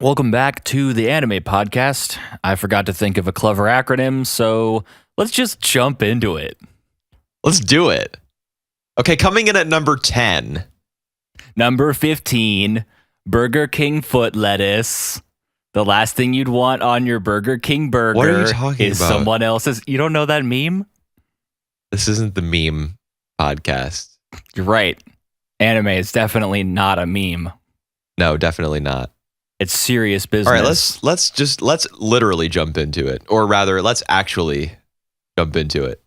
Welcome back to the Anime Podcast. I forgot to think of a clever acronym, so let's just jump into it. Let's do it. Okay, coming in at number 10. Number 15, Burger King foot lettuce. The last thing you'd want on your Burger King burger What are you talking is about? someone else's. You don't know that meme? This isn't the meme podcast. You're right. Anime is definitely not a meme. No, definitely not. It's serious business. All right, let's literally jump into it. Or rather, let's actually jump into it.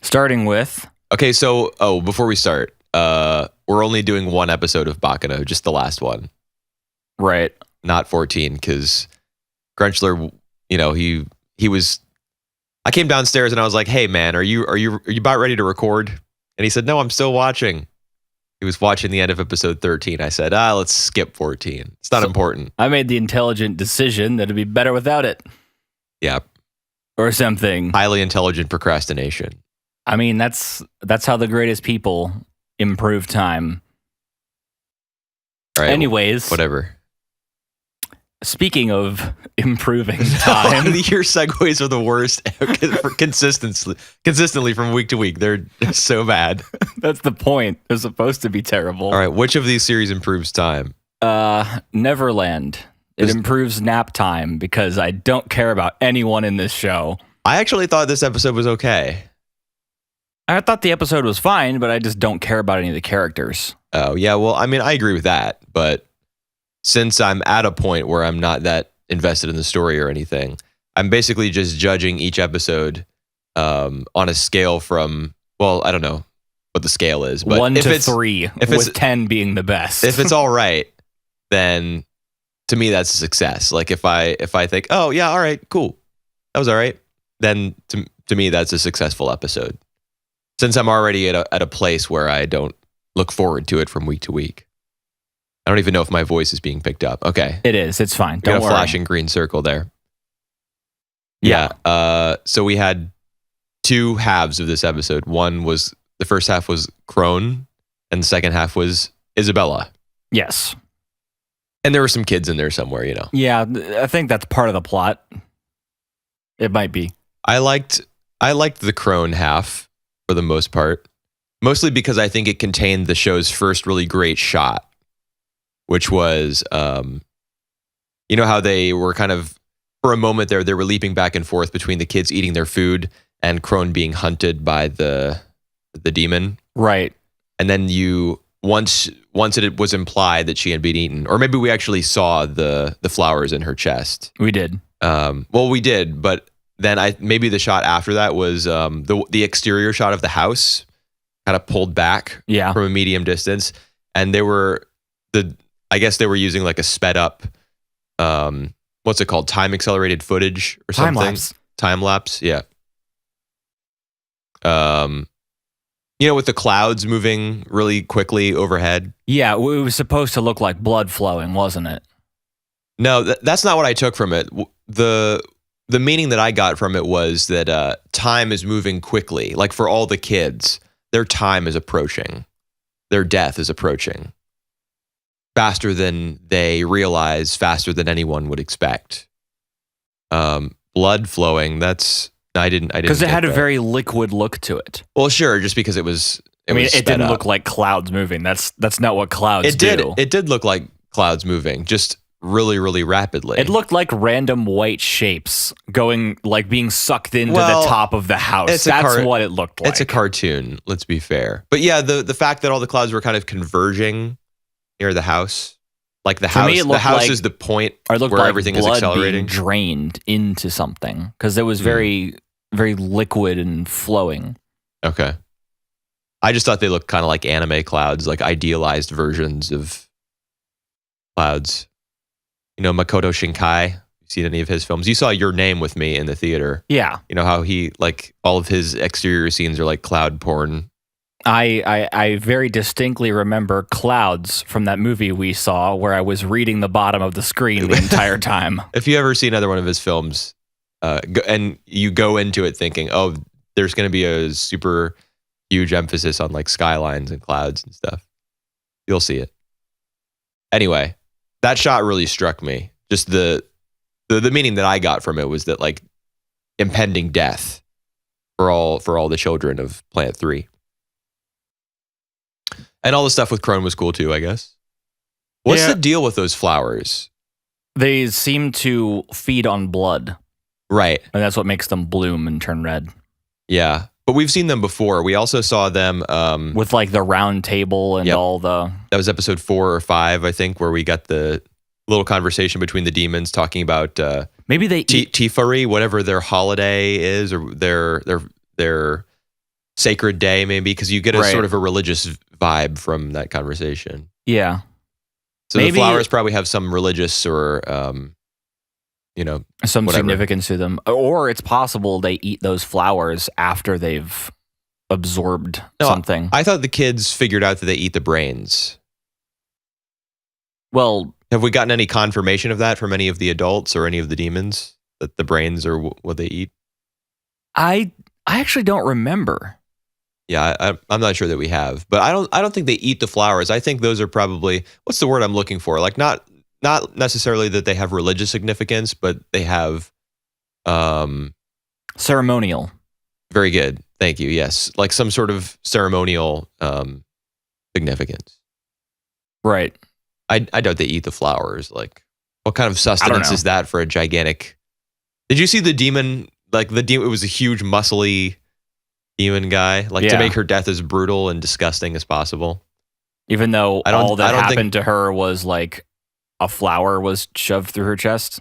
Starting with... Okay, so, before we start, we're only doing one episode of Baccano, just the last one. Right. Not 14, because Crunchler, he was... I came downstairs and I was like, hey man, are you about ready to record? And he said, no, I'm still watching. He was watching the end of episode 13. I said, let's skip 14. It's not important. I made the intelligent decision that it'd be better without it. Yeah. Or something. Highly intelligent procrastination. I mean, that's how the greatest people improve time. All right, anyways, whatever. Speaking of improving time. Your segues are the worst consistently from week to week. They're so bad. That's the point. They're supposed to be terrible. All right, which of these series improves time? Neverland. It improves nap time because I don't care about anyone in this show. I actually thought this episode was okay. I thought the episode was fine, but I just don't care about any of the characters. Oh, yeah, well, I mean, I agree with that, but since I'm at a point where I'm not that invested in the story or anything, I'm basically just judging each episode on a scale from, well, I don't know what the scale is, but 1 to 3, with 10 being the best. If it's all right, then to me that's a success. Like if I think, oh yeah, all right, cool, that was all right, then to me that's a successful episode. Since I'm already at a place where I don't look forward to it from week to week. I don't even know if my voice is being picked up. Okay. It is. It's fine. Don't worry. Got a flashing green circle there. Yeah. So we had two halves of this episode. The first half was Crone, and the second half was Isabella. Yes. And there were some kids in there somewhere, Yeah, I think that's part of the plot. It might be. I liked the Crone half for the most part, mostly because I think it contained the show's first really great shot, which was, how they were kind of, for a moment there, they were leaping back and forth between the kids eating their food and Crone being hunted by the demon. Right. And then once it was implied that she had been eaten, or maybe we actually saw the flowers in her chest. We did. Well, we did, but then maybe the shot after that was the exterior shot of the house, kind of pulled back from a medium distance, and I guess they were using like a sped up, what's it called? Time accelerated footage or something? Time lapse. Yeah. With the clouds moving really quickly overhead. Yeah, it was supposed to look like blood flowing, wasn't it? No, that's not what I took from it. The meaning that I got from it was that time is moving quickly. Like for all the kids, their time is approaching. Their death is approaching. Faster than they realize, faster than anyone would expect. Blood flowing, I didn't because it had a very liquid look to it. Well, sure, just because it was it didn't look like clouds moving. That's not what clouds do. It did look like clouds moving, just really, really rapidly. It looked like random white shapes being sucked into the top of the house. That's what it looked like. It's a cartoon, let's be fair. But yeah, the fact that all the clouds were kind of converging near the house, like the house is the point where everything is accelerating. Being drained into something because it was very, very liquid and flowing. Okay. I just thought they looked kind of like anime clouds, like idealized versions of clouds. Makoto Shinkai. You seen any of his films? You saw Your Name with me in the theater. Yeah. You know how he, like, all of his exterior scenes are like cloud porn. I very distinctly remember clouds from that movie we saw where I was reading the bottom of the screen the entire time. If you ever see another one of his films and you go into it thinking, oh, there's going to be a super huge emphasis on like skylines and clouds and stuff, you'll see it. Anyway, that shot really struck me. Just the meaning that I got from it was that like impending death for all the children of Planet 3. And all the stuff with Krone was cool too, I guess. What's the deal with those flowers? They seem to feed on blood. Right. And that's what makes them bloom and turn red. Yeah. But we've seen them before. We also saw them with like the round table and all the... That was episode 4 or 5, I think, where we got the little conversation between the demons talking about maybe they Tifari, whatever their holiday is, or their sacred day, maybe, because you get a sort of a religious vibe from that conversation. Yeah. So maybe the flowers probably have some religious or some significance to them. Or it's possible they eat those flowers after they've absorbed something. I thought the kids figured out that they eat the brains. Well, have we gotten any confirmation of that from any of the adults or any of the demons, that the brains are what they eat? I actually don't remember. Yeah, I'm not sure that we have, but I don't think they eat the flowers. I think those are probably, what's the word I'm looking for? Like not necessarily that they have religious significance, but they have ceremonial. Very good. Thank you. Yes. Like some sort of ceremonial significance. Right. I doubt they eat the flowers. Like, what kind of sustenance is that for a gigantic... Did you see the demon? Like, it was a huge, muscly demon guy. Like, to make her death as brutal and disgusting as possible. Even though all that happened to her was like a flower was shoved through her chest.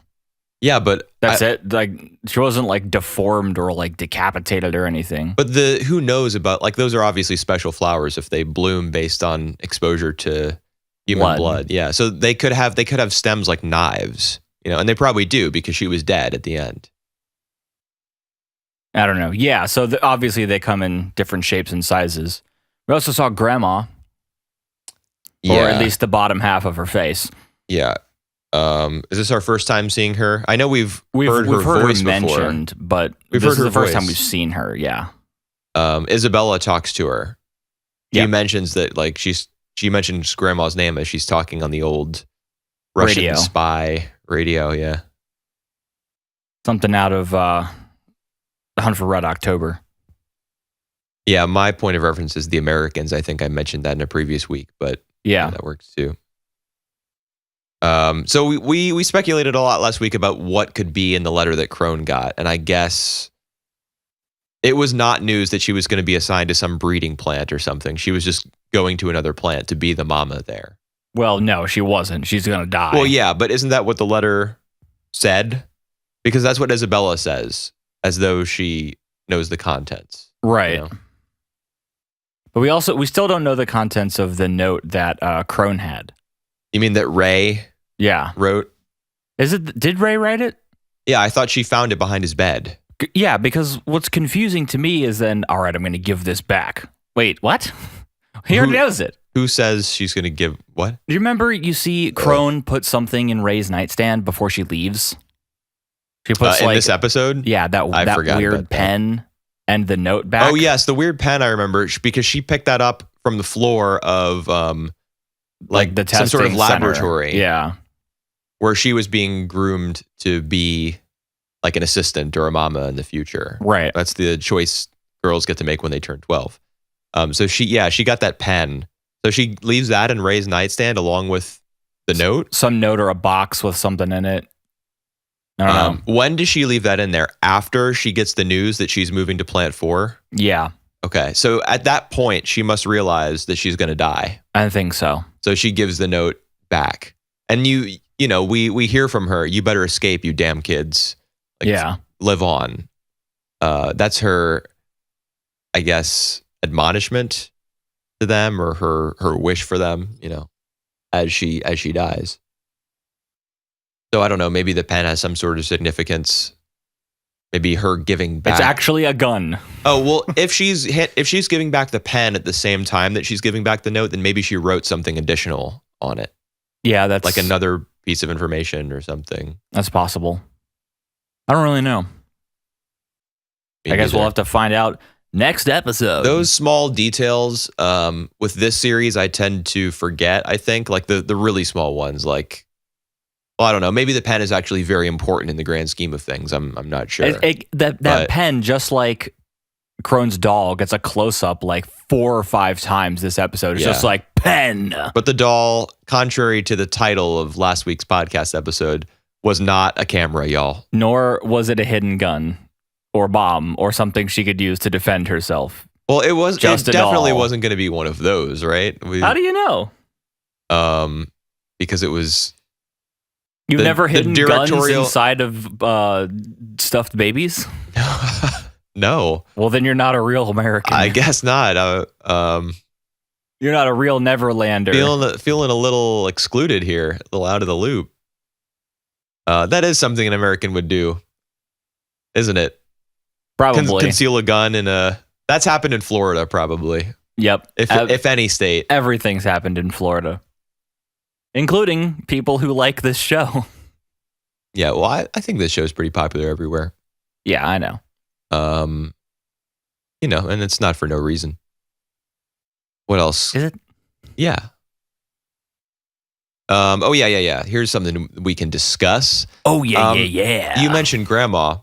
Yeah, but... That's it. Like, she wasn't like deformed or like decapitated or anything. But who knows about... Like, those are obviously special flowers if they bloom based on exposure to... human blood. Yeah. So they could have stems like knives, and they probably do because she was dead at the end. I don't know. Yeah. So obviously they come in different shapes and sizes. We also saw Grandma. Or at least the bottom half of her face. Yeah. Is this our first time seeing her? I know we've heard her voice mentioned, before. But we've this heard is her the first voice. time we've seen her. Yeah. Isabella talks to her. She mentions that like she mentions Grandma's name as she's talking on the old Russian spy radio, yeah. Something out of The Hunt for Red October. Yeah, my point of reference is the Americans. I think I mentioned that in a previous week, but that works too. So we speculated a lot last week about what could be in the letter that Krone got, and I guess it was not news that she was going to be assigned to some breeding plant or something. She was just going to another plant to be the mama there. Well, no, she wasn't. She's going to die. Well, yeah, but isn't that what the letter said? Because that's what Isabella says, as though she knows the contents. Right. But we still don't know the contents of the note that Krone had. You mean that Ray wrote? Did Ray write it? Yeah, I thought she found it behind his bed. Yeah, because what's confusing to me is then, all right, I'm going to give this back. Wait, what? He already knows it. Who says she's going to give what? Do you remember you see Krone put something in Ray's nightstand before she leaves? She puts in this episode? Yeah, that weird pen and the note back. Oh, yes, the weird pen I remember because she picked that up from the floor of like the some sort of laboratory. Center. Yeah. Where she was being groomed to be like an assistant or a mama in the future. Right. That's the choice girls get to make when they turn 12. So she got that pen. So she leaves that in Ray's nightstand along with the note. Some note or a box with something in it. I don't know. When does she leave that in there? After she gets the news that she's moving to Plant 4? Yeah. Okay. So at that point, she must realize that she's going to die. I think so. So she gives the note back. And we hear from her, you better escape, you damn kids. Like, live on. That's her, I guess, admonishment to them or her wish for them, as she dies. So I don't know, maybe the pen has some sort of significance. Maybe her giving back. It's actually a gun. Oh, well, if she's giving back the pen at the same time that she's giving back the note, then maybe she wrote something additional on it. Yeah, that's like another piece of information or something. That's possible. I don't really know. I guess we'll have to find out next episode. Those small details with this series, I tend to forget, I think, like the really small ones, like Well, I don't know. Maybe the pen is actually very important in the grand scheme of things. I'm not sure. That pen, just like Crone's doll, gets a close-up like 4 or 5 times this episode. It's just like, pen. But the doll, contrary to the title of last week's podcast episode, was not a camera, y'all. Nor was it a hidden gun or bomb or something she could use to defend herself. Well, it definitely wasn't going to be one of those, right? How do you know? Because it was... You've never hidden guns inside of stuffed babies? No. Well, then you're not a real American. I guess not. You're not a real Neverlander. Feeling a little excluded here, a little out of the loop. That is something an American would do, isn't it? Probably. Conceal a gun in a... That's happened in Florida, probably. Yep. If any state. Everything's happened in Florida. Including people who like this show. Yeah, well, I think this show is pretty popular everywhere. Yeah, I know. And it's not for no reason. What else? Is it? Yeah. Yeah. Here's something we can discuss. Oh, yeah. You mentioned Grandma.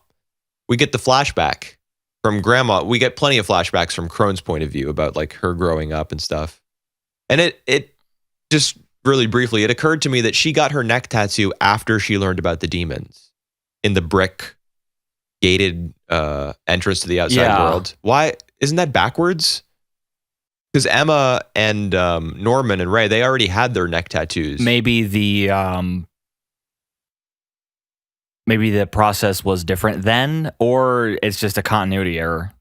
We get the flashback from Grandma. We get plenty of flashbacks from Crone's point of view about like her growing up and stuff. And it just... Really briefly, it occurred to me that she got her neck tattoo after she learned about the demons in the brick gated entrance to the outside world. Why isn't that backwards? Because Emma and Norman and Ray, they already had their neck tattoos. Maybe the process was different then, or it's just a continuity error.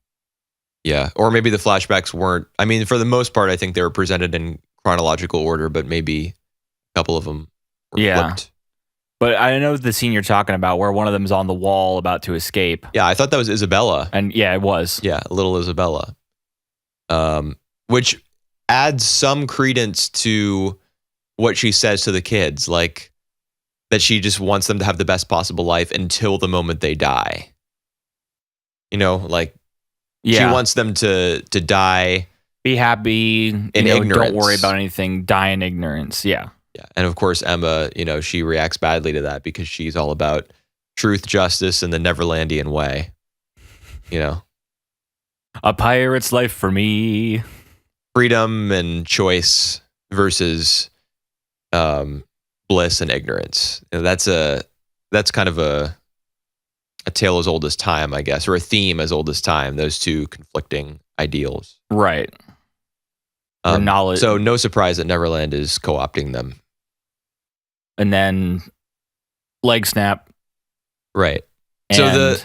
Yeah, or maybe the flashbacks weren't. I mean, for the most part, I think they were presented in chronological order, but maybe a couple of them were flipped. But I know the scene you're talking about where one of them's on the wall about to escape. Yeah, I thought that was Isabella. And yeah, it was. Yeah, little Isabella. Which adds some credence to what she says to the kids, like that she just wants them to have the best possible life until the moment they die. She wants them to die. Be happy, in ignorance. Don't worry about anything, die in ignorance. Yeah. Yeah. And of course, Emma, she reacts badly to that because she's all about truth, justice, and the Neverlandian way. A pirate's life for me. Freedom and choice versus bliss and ignorance. That's kind of a tale as old as time, I guess, or a theme as old as time, those two conflicting ideals. Right. Knowledge. So no surprise that Neverland is co-opting them. And then leg snap. Right. The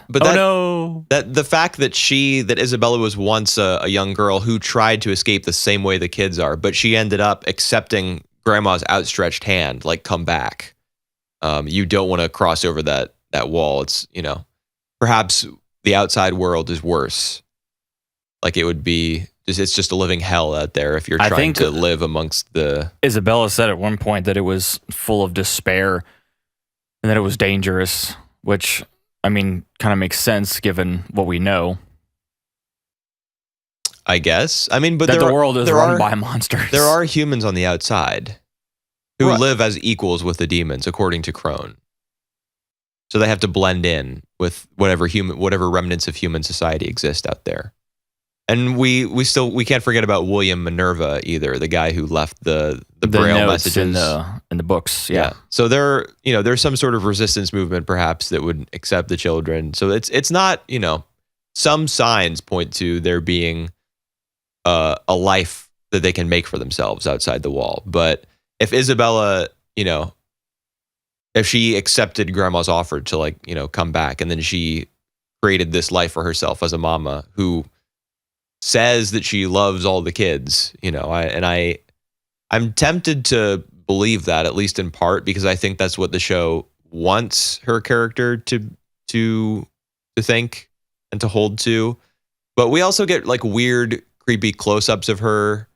fact that Isabella was once a young girl who tried to escape the same way the kids are, but she ended up accepting Grandma's outstretched hand, like, come back. You don't want to cross over that wall. It's, perhaps the outside world is worse. Like, it would be, it's just a living hell out there if you're trying to live amongst the... Isabella said at one point that it was full of despair and that it was dangerous, which, I mean, kind of makes sense given what we know. I guess. I mean, but the world is run by monsters. There are humans on the outside who live as equals with the demons, according to Crone. So they have to blend in with whatever remnants of human society exist out there. And we can't forget about William Minerva either, the guy who left the Braille messages in the books. Yeah. So there's some sort of resistance movement perhaps that would accept the children. So it's not, some signs point to there being a life that they can make for themselves outside the wall. But if Isabella, if she accepted Grandma's offer to come back, and then she created this life for herself as a mama who says that she loves all the kids, I'm tempted to believe that, at least in part, because I think that's what the show wants her character to think and to hold to. But we also get weird, creepy close-ups of her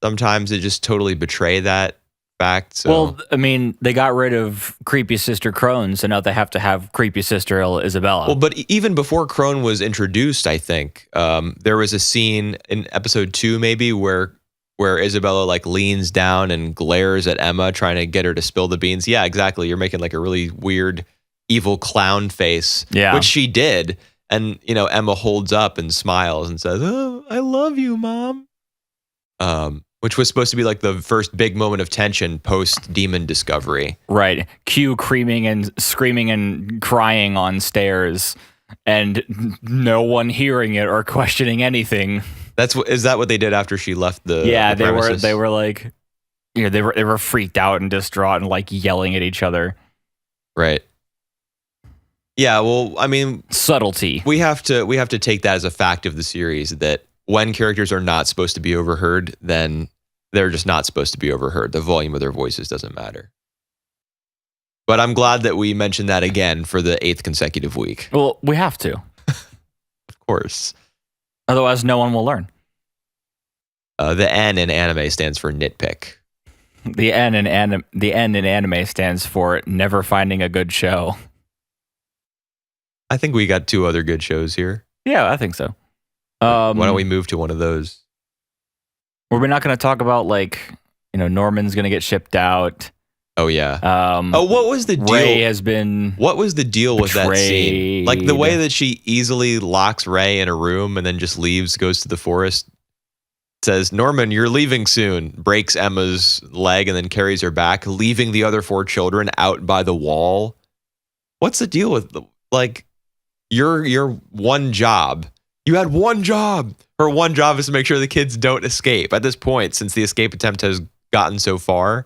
sometimes that just totally betray that fact. So. Well, I mean, they got rid of creepy sister Crone, so now they have to have creepy sister Isabella. Well, but even before Crone was introduced, I think there was a scene in episode 2 maybe where where Isabella like leans down and glares at Emma, trying to get her to spill the beans. Yeah, exactly. You're making like a really weird, evil clown face, which she did. And, Emma holds up and smiles and says, "Oh, I love you, Mom." Which was supposed to be like the first big moment of tension post demon discovery. Right. Q screaming and crying on stairs and no one hearing it or questioning anything. Is that what they did after she left the premises? They were like, they were freaked out and distraught and like yelling at each other. Right. Yeah, well, I mean, subtlety. We have to take that as a fact of the series, that when characters are not supposed to be overheard, then they're just not supposed to be overheard. The volume of their voices doesn't matter. But I'm glad that we mentioned that again for the 8th consecutive week. Well, we have to. Of course. Otherwise, no one will learn. The N in anime stands for nitpick. The N in anime stands for never finding a good show. I think we got 2 other good shows here. Yeah, I think so. Why don't we move to one of those? We're not going to talk about Norman's going to get shipped out. Oh yeah. What was the deal? Ray has been. What was the deal with betrayed. That scene? Like the way that she easily locks Ray in a room and then just leaves, goes to the forest, says, "Norman, you're leaving soon." Breaks Emma's leg and then carries her back, leaving the other 4 children out by the wall. What's the deal with your one job? You had one job. Her one job is to make sure the kids don't escape at this point, since the escape attempt has gotten so far.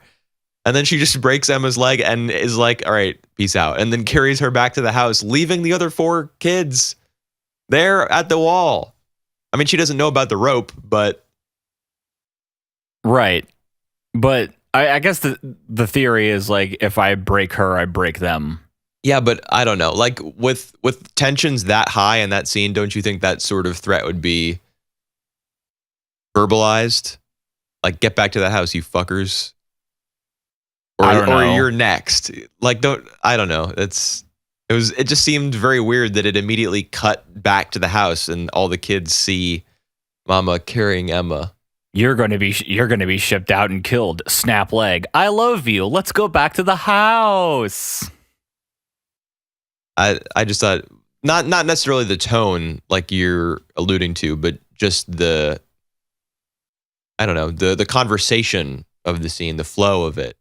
And then she just breaks Emma's leg and is like, "All right, peace out." And then carries her back to the house, leaving the other 4 kids there at the wall. I mean, she doesn't know about the rope, but. Right. But I guess the theory is like, if I break her, I break them. Yeah, but I don't know. Like with tensions that high in that scene, don't you think that sort of threat would be verbalized? Like, get back to the house, you fuckers. I don't know. Or you're next. Like, I don't know. It just seemed very weird that it immediately cut back to the house and all the kids see Mama carrying Emma. You're going to be shipped out and killed. Snap leg. I love you. Let's go back to the house. I just thought not necessarily the tone like you're alluding to, but just the conversation of the scene, the flow of it.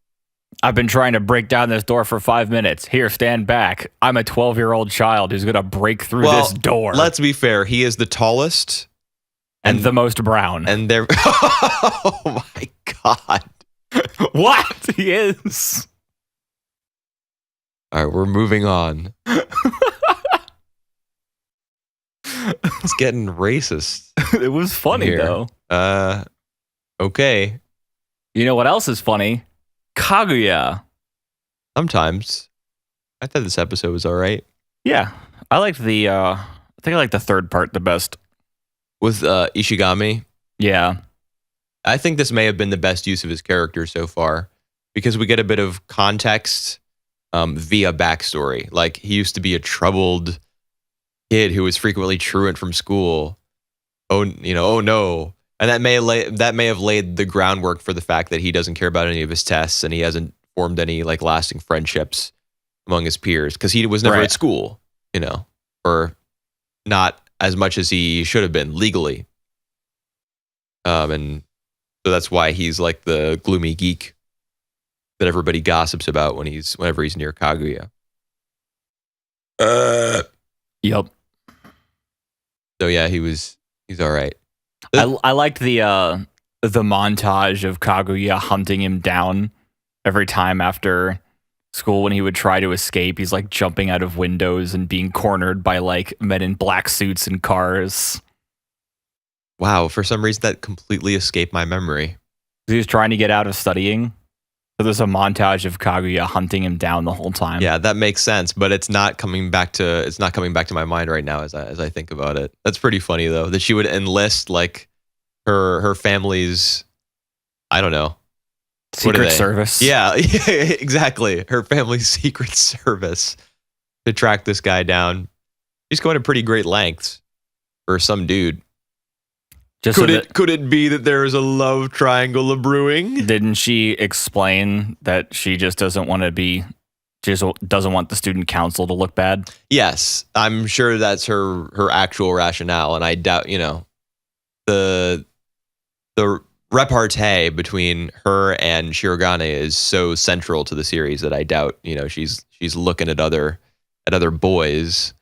I've been trying to break down this door for 5 minutes. Here, stand back. I'm a 12-year-old child who's going to break through this door. Let's be fair. He is the tallest and the most brown. And they're oh my God. What? He is. All right, we're moving on. It's getting racist. It was funny here. Though. Okay. You know what else is funny? Kaguya. Sometimes. I thought this episode was all right. Yeah. I liked I think I liked the 3rd part the best. With Ishigami? Yeah. I think this may have been the best use of his character so far, because we get a bit of context via backstory. Like, he used to be a troubled kid who was frequently truant from school. Oh no. And that may have laid the groundwork for the fact that he doesn't care about any of his tests and he hasn't formed any like lasting friendships among his peers, because he was never at school, or not as much as he should have been legally. And so that's why he's like the gloomy geek that everybody gossips about whenever he's near Kaguya. Yep. So yeah, he's all right. I liked the montage of Kaguya hunting him down every time after school when he would try to escape. He's like jumping out of windows and being cornered by like men in black suits and cars. Wow, for some reason that completely escaped my memory. He was trying to get out of studying. So there's a montage of Kaguya hunting him down the whole time. Yeah, that makes sense, but it's not coming back to my mind right now as I think about it. That's pretty funny though, that she would enlist like her family's, I don't know, Secret Service. Yeah, exactly. Her family's Secret Service to track this guy down. He's going to pretty great lengths for some dude. Just Could it be that there is a love triangle brewing? Didn't she explain that she just doesn't want to be, just doesn't want the student council to look bad? Yes, I'm sure that's her actual rationale, and I doubt, the repartee between her and Shirogane is so central to the series that I doubt, she's looking at other boys.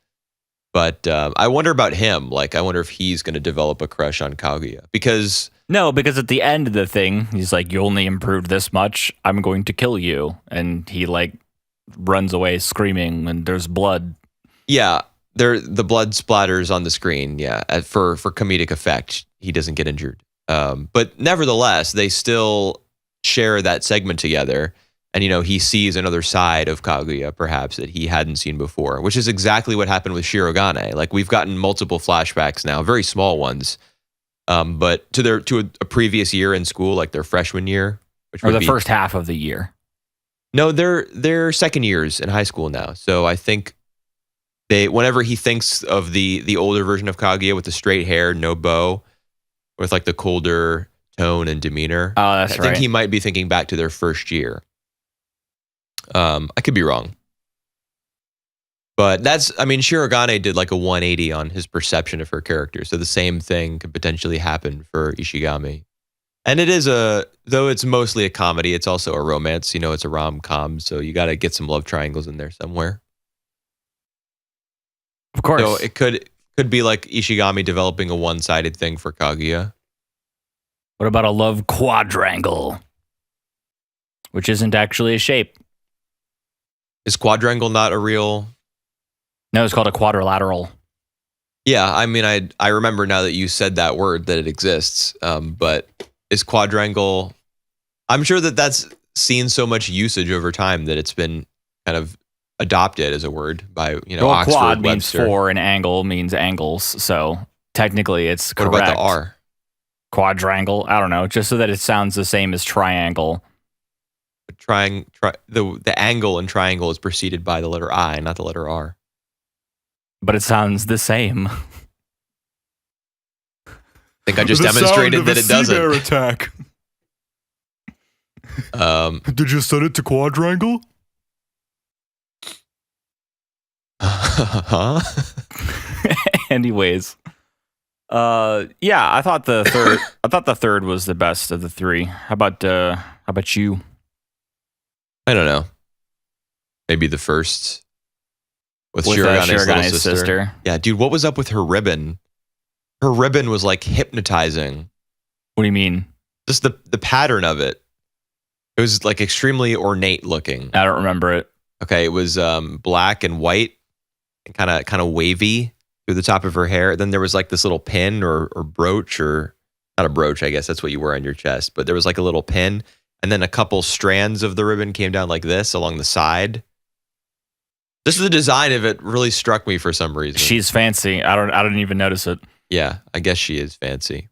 But I wonder about him. Like, I wonder if he's going to develop a crush on Kaguya. Because at the end of the thing, he's like, you only improved this much, I'm going to kill you. And he like runs away screaming and there's blood. Yeah, the blood splatters on the screen. Yeah, for comedic effect, he doesn't get injured. But nevertheless, they still share that segment together. And, he sees another side of Kaguya, perhaps, that he hadn't seen before, which is exactly what happened with Shirogane. Like, we've gotten multiple flashbacks now, very small ones, but to a previous year in school, like their freshman year. Or the first half of the year. No, they're second years in high school now. So I think whenever he thinks of the older version of Kaguya with the straight hair, no bow, with like the colder tone and demeanor. Oh, that's right. I think he might be thinking back to their first year. I could be wrong. But Shirogane did like a 180 on his perception of her character. So the same thing could potentially happen for Ishigami. And it is though it's mostly a comedy, it's also a romance. It's a rom-com, so you got to get some love triangles in there somewhere. Of course. So it could be like Ishigami developing a one-sided thing for Kaguya. What about a love quadrangle? Which isn't actually a shape. Is quadrangle not a real? No, it's called a quadrilateral. Yeah, I remember now that you said that word that it exists. But is quadrangle? I'm sure that's seen so much usage over time that it's been kind of adopted as a word by Oxford, quad means Webster. four and angle means angles. So technically, it's correct. What about the R? Quadrangle. I don't know. Just so that it sounds the same as triangle. The angle in triangle is preceded by the letter I, not the letter R. But it sounds the same. I think I just demonstrated that it doesn't. Bear attack. Did you set it to quadrangle? Huh? Anyways, yeah, I thought the third was the best of the three. How about you? I don't know. Maybe the first with Shirogane's little sister. Yeah, dude, what was up with her ribbon? Her ribbon was like hypnotizing. What do you mean? Just the pattern of it. It was like extremely ornate looking. I don't remember it. Okay, it was black and white and kind of wavy through the top of her hair. Then there was like this little pin or brooch, or not a brooch, I guess that's what you wear on your chest, but there was like a little pin, and then a couple strands of the ribbon came down like this along the side. Just the design of it really struck me for some reason. She's fancy. I didn't even notice it. Yeah, I guess she is fancy.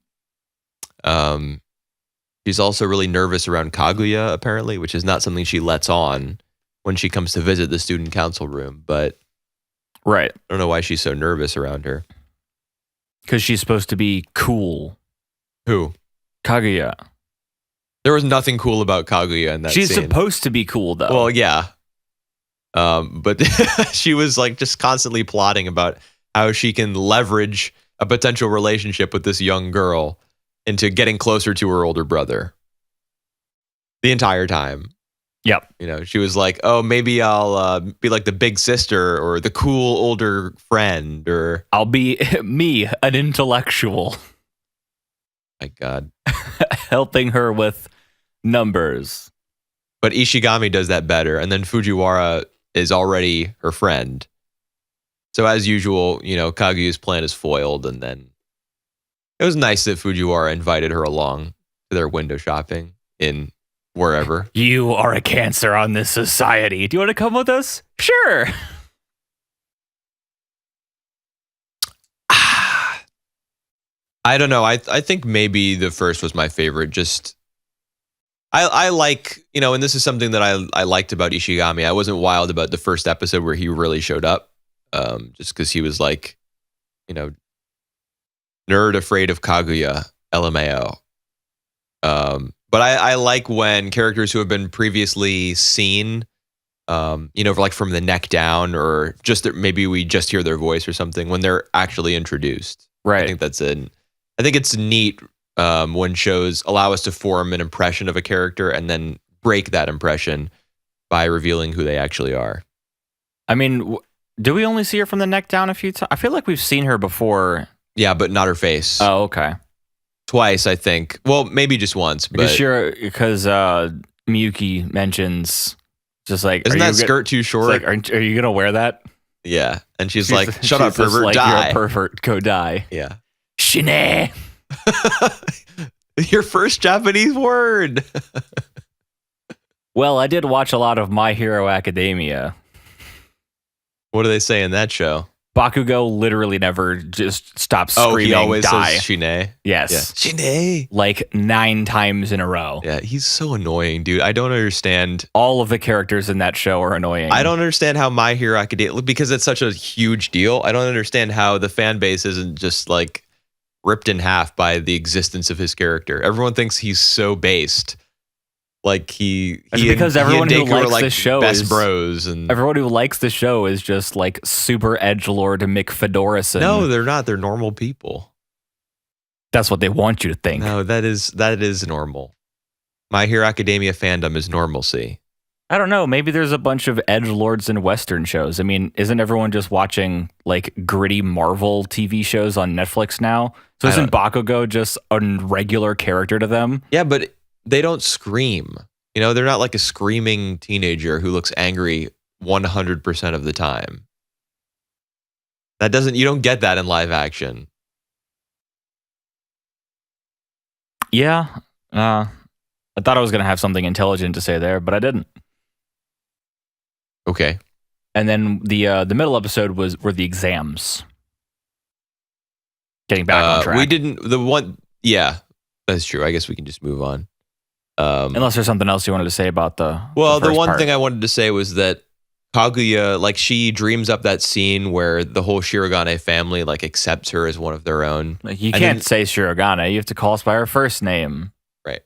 She's also really nervous around Kaguya, apparently, which is not something she lets on when she comes to visit the student council room. But right, I don't know why she's so nervous around her. Because she's supposed to be cool. Who? Kaguya. There was nothing cool about Kaguya in that scene. She's supposed to be cool, though. Well, yeah. But she was like just constantly plotting about how she can leverage a potential relationship with this young girl into getting closer to her older brother the entire time. Yep. She was like, oh, maybe I'll be like the big sister or the cool older friend, or I'll be me, an intellectual. My God. Helping her with numbers. But Ishigami does that better. And then Fujiwara is already her friend. So as usual, Kaguya's plan is foiled, and then it was nice that Fujiwara invited her along to their window shopping in wherever. You are a cancer on this society. Do you want to come with us? Sure. I don't know. I think maybe the first was my favorite. Just I like, and this is something that I liked about Ishigami. I wasn't wild about the first episode where he really showed up, just because he was like, nerd afraid of Kaguya. LMAO. But I like when characters who have been previously seen, like from the neck down, or just maybe we just hear their voice or something when they're actually introduced. Right. I think it's neat when shows allow us to form an impression of a character and then break that impression by revealing who they actually are. I mean, do we only see her from the neck down a few times? I feel like we've seen her before. Yeah, but not her face. Oh, okay. Twice, I think. Well, maybe just once. But Because Miyuki mentions just like, isn't that skirt too short? Like, are you gonna wear that? Yeah, and she's like, "Shut up, pervert! Like, die, you're a pervert! Go die!" Yeah, Chane. Your first Japanese word. Well, I did watch a lot of My Hero Academia. What do they say in that show? Bakugo literally never just stops screaming, he always die. says Shine. Yes. Yeah. Shine. Like 9 times in a row. Yeah, he's so annoying, dude. I don't understand. All of the characters in that show are annoying. I don't understand how My Hero Academia, because it's such a huge deal, I don't understand how the fan base isn't just like ripped in half by the existence of his character. Everyone thinks he's so based. Like because everyone who likes the show best bros, and everyone who likes the show is just like super edgelord McFedorison. No, they're not. They're normal people. That's what they want you to think. No, that is normal. My Hero Academia fandom is normalcy. I don't know. Maybe there's a bunch of edgelords in Western shows. I mean, isn't everyone just watching like gritty Marvel TV shows on Netflix now? So isn't Bakugo just a regular character to them? Yeah, but they don't scream. They're not like a screaming teenager who looks angry 100% of the time. You don't get that in live action. Yeah. I thought I was going to have something intelligent to say there, but I didn't. Okay. And then the middle episode were the exams. Getting back on track. We didn't, yeah, that's true. I guess we can just move on. Unless there's something else you wanted to say about the one part. thing I wanted to say was that Kaguya, like, she dreams up that scene where the whole Shirogane family like accepts her as one of their own. Like, you can't say Shirogane. You have to call us by her first name. Right.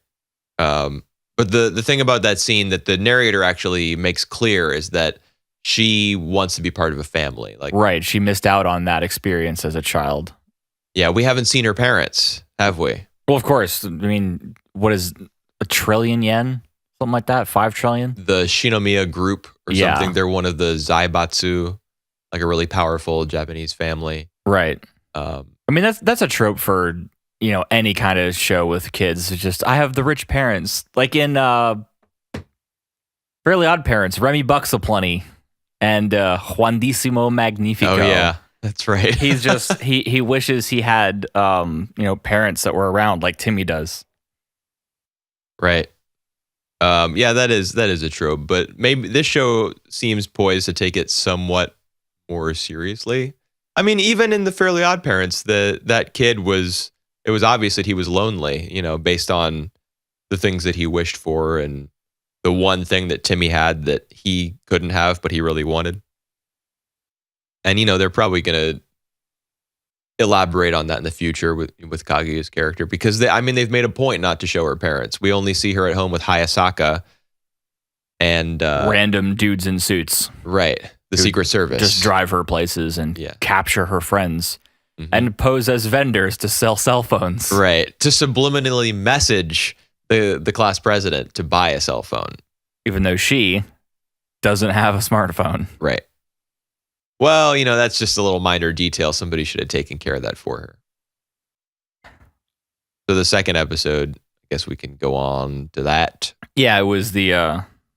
But the thing about that scene that the narrator actually makes clear is that she wants to be part of a family. Like, right. She missed out on that experience as a child. Yeah, we haven't seen her parents, have we? Well, of course. I mean, what is 1 trillion yen? Something like that? 5 trillion? The Shinomiya group or something. They're one of the Zaibatsu, like a really powerful Japanese family. Right. I mean, that's a trope for, any kind of show with kids. It's just, I have the rich parents. Like in Fairly Odd Parents, Remy Bucksaplenty and Juandissimo Magnifico. Oh, yeah. That's right. He's just, he wishes he had, parents that were around like Timmy does. Right. Yeah, that is a trope, but maybe this show seems poised to take it somewhat more seriously. I mean, even in the Fairly Odd Parents, that kid it was obvious that he was lonely, based on the things that he wished for and the one thing that Timmy had that he couldn't have, but he really wanted. And, they're probably going to elaborate on that in the future with Kaguya's character, because they've made a point not to show her parents. We only see her at home with Hayasaka and random dudes in suits. Right. The Secret Service. Just drive her places and capture her friends and pose as vendors to sell cell phones. Right. To subliminally message the class president to buy a cell phone. Even though she doesn't have a smartphone. Right. Well, that's just a little minor detail. Somebody should have taken care of that for her. So the second episode, I guess we can go on to that. Yeah, it was the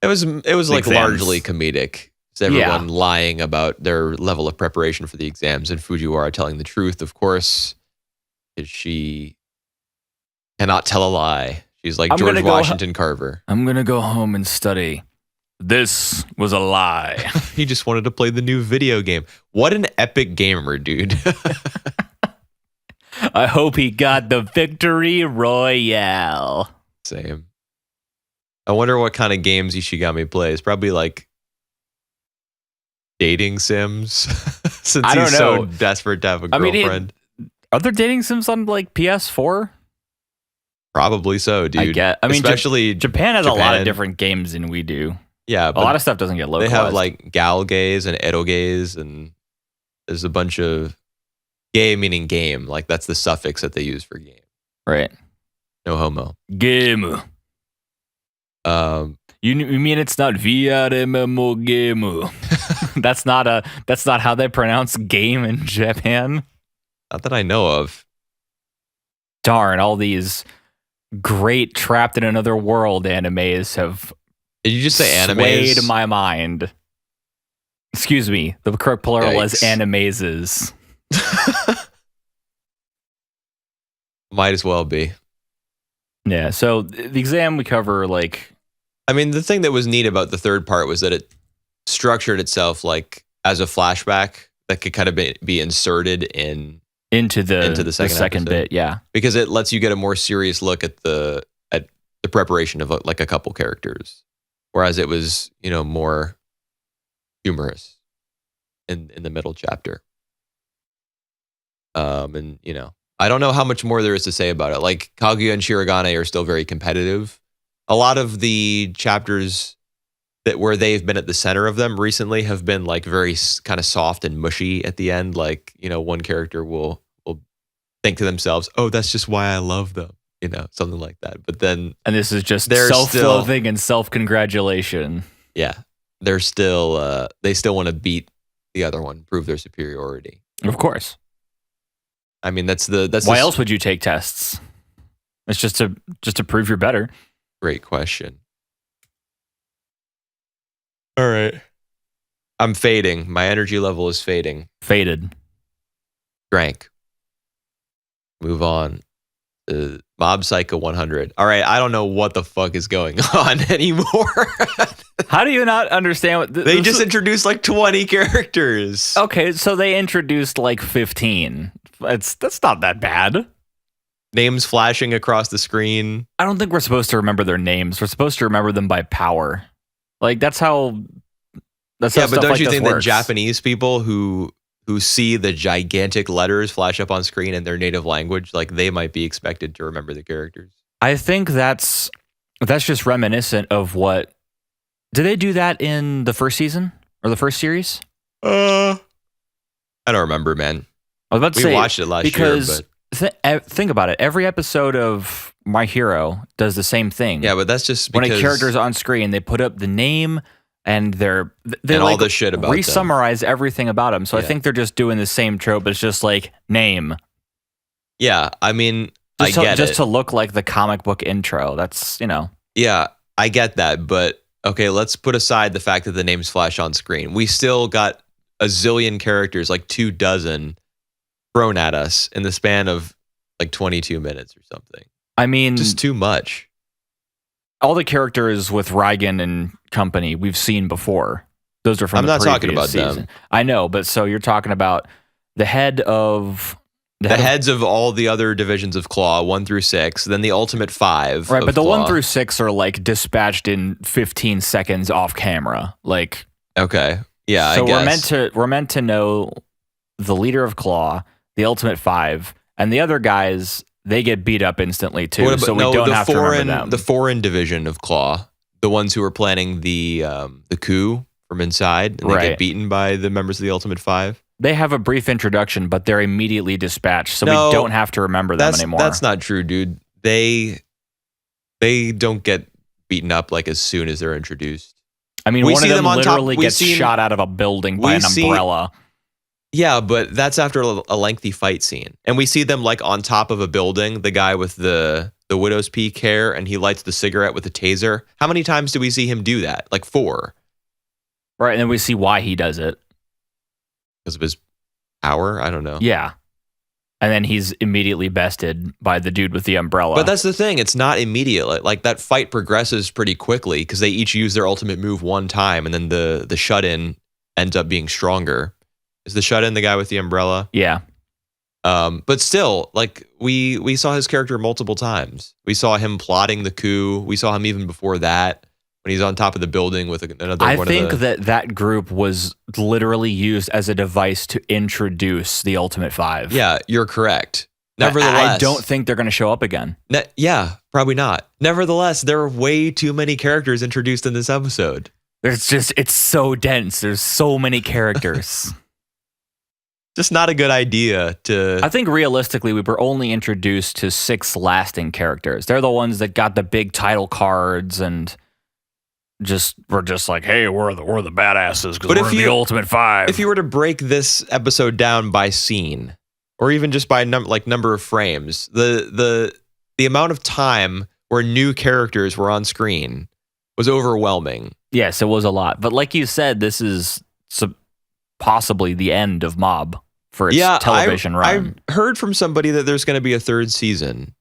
it was like exams. Largely comedic. It's everyone lying about their level of preparation for the exams, and Fujiwara telling the truth, of course, because she cannot tell a lie. She's like George Washington Carver. I'm gonna go home and study. This was a lie. He just wanted to play the new video game. What an epic gamer, dude. I hope he got the victory royale. Same. I wonder what kind of games Ishigami plays. Probably like dating sims, since he's so desperate to have a girlfriend. Are there dating sims on like PS4? Probably so, dude. I mean, especially Japan has a lot of different games than we do. Yeah, but a lot of stuff doesn't get localized. They have like galgays and erogays, and there's a bunch of gay meaning game. Like that's the suffix that they use for game. Right. No homo. Game. You mean it's not VRMMO game? That's not how they pronounce game in Japan. Not that I know of. Darn, all these great trapped in another world animes have. Did you just say animes? Swayed my mind. Excuse me. The correct plural is animes. Might as well be. Yeah. So the exam we cover like. I mean, the thing that was neat about the third part was that it structured itself like as a flashback that could kind of be inserted into the second bit, yeah, because it lets you get a more serious look at the preparation of like a couple characters, whereas it was more humorous in the middle chapter. And I don't know how much more there is to say about it. Like Kaguya and Shirogane are still very competitive. A lot of the chapters where they've been at the center of them recently have been like very kind of soft and mushy at the end. Like, one character will think to themselves, oh, that's just why I love them, something like that. But then, and this is just self-loathing and self-congratulation. Yeah. They're still, they still want to beat the other one, prove their superiority. Of course. I mean, that's why else would you take tests? It's just to prove you're better. Great question. All right. I'm fading. My energy level is fading. Faded. Drank. Move on. Mob Psycho 100. All right. I don't know what the fuck is going on anymore. How do you not understand what they just introduced like 20 characters? Okay, so they introduced like 15. That's not that bad. Names flashing across the screen. I don't think we're supposed to remember their names. We're supposed to remember them by power. Like that's how. But don't you think that Japanese people who see the gigantic letters flash up on screen in their native language, like they might be expected to remember the characters? I think that's just reminiscent of what. Did they do that in the first season or the first series? I don't remember, man. I was about to say we watched it last year, but. Think about it. Every episode of My Hero does the same thing. Yeah, but that's just because when a character's on screen, they put up the name and they and like all the shit about re-summarize everything about them. So I think they're just doing the same trope. It's just like name. Yeah, I mean, just to look like the comic book intro. That's Yeah, I get that, but okay, let's put aside the fact that the names flash on screen. We still got a zillion characters, like 24, thrown at us in the span of like 22 minutes or something. I mean, just too much. All the characters with Reigen and company we've seen before. Those are from. I'm not talking about season. them. I know, but so you're talking about the heads of all the other divisions of Claw 1 through 6, then the Ultimate 5. Right, but the Claw. 1 through 6 are like dispatched in 15 seconds off camera. Like, okay, yeah. So I guess. we're meant to know the leader of Claw, the Ultimate 5, and the other guys. They get beat up instantly too, we don't have to remember them. The foreign division of Claw, the ones who are planning the coup from inside, and they get beaten by the members of the Ultimate 5. They have a brief introduction, but they're immediately dispatched, so we don't have to remember them anymore. That's not true, dude. They don't get beaten up like as soon as they're introduced. I mean, one of them literally gets shot out of a building by an umbrella. Yeah, but that's after a lengthy fight scene. And we see them like on top of a building, the guy with the widow's peak hair, and he lights the cigarette with a taser. How many times do we see him do that? Like 4. Right, and then we see why he does it. Because of his power? I don't know. Yeah. And then he's immediately bested by the dude with the umbrella. But that's the thing. It's not immediate. Like that fight progresses pretty quickly because they each use their ultimate move one time, and then the shut-in ends up being stronger. Is the shut-in the guy with the umbrella? Yeah. But still, like we saw his character multiple times. We saw him plotting the coup. We saw him even before that when he's on top of the building with another. I think that group was literally used as a device to introduce the Ultimate 5. Yeah, you're correct. Nevertheless, I don't think they're going to show up again. Yeah, probably not. Nevertheless, there are way too many characters introduced in this episode. It's so dense. There's so many characters. Just not a good idea to. I think realistically, we were only introduced to 6 lasting characters. They're the ones that got the big title cards and we're just like, hey, we're the badasses because we're the Ultimate 5. If you were to break this episode down by scene, or even just by number of frames, the amount of time where new characters were on screen was overwhelming. Yes, it was a lot. But like you said, this is possibly the end of Mob for its television run. I heard from somebody that there's going to be a 3rd season,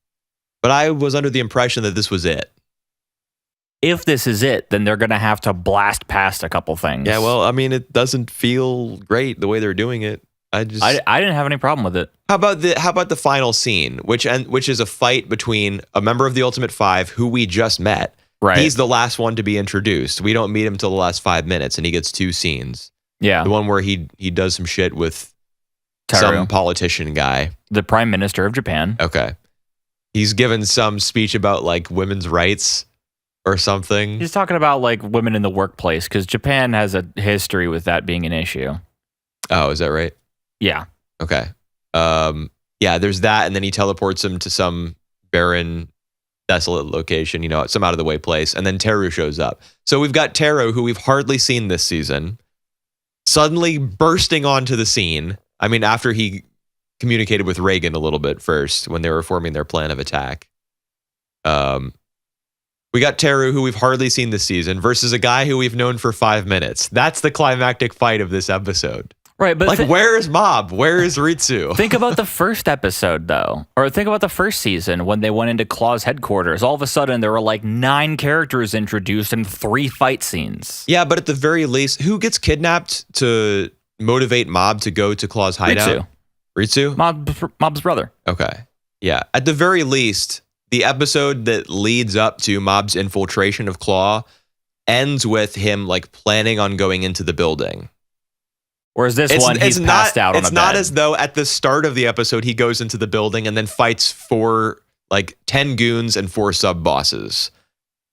but I was under the impression that this was it. If this is it, then they're going to have to blast past a couple things. Yeah, well, I mean, it doesn't feel great the way they're doing it. I didn't have any problem with it. How about the final scene, which is a fight between a member of the Ultimate 5 who we just met. Right. He's the last one to be introduced. We don't meet him until the last 5 minutes, and he gets 2 scenes. Yeah. The one where he does some shit with Teru, some politician guy. The Prime Minister of Japan. Okay. He's given some speech about like women's rights or something. He's talking about like women in the workplace because Japan has a history with that being an issue. Oh, is that right? Yeah. Okay. Yeah, there's that, and then he teleports him to some barren, desolate location, some out of the way place, and then Teru shows up. So we've got Teru, who we've hardly seen this season, suddenly bursting onto the scene. I mean, after he communicated with Reagan a little bit first when they were forming their plan of attack. We got Teru, who we've hardly seen this season, versus a guy who we've known for 5 minutes. That's the climactic fight of this episode. Right, but where is Mob? Where is Ritsu? Think about the first episode, though. Or think about the first season when they went into Claw's headquarters. All of a sudden, there were like 9 characters introduced and 3 fight scenes. Yeah, but at the very least, who gets kidnapped to motivate Mob to go to Claw's hideout? Ritsu? Mob's brother. Okay. Yeah. At the very least, the episode that leads up to Mob's infiltration of Claw ends with him like planning on going into the building. Whereas this he's passed out on a bed. It's not as though at the start of the episode he goes into the building and then fights 10 goons and 4 sub-bosses.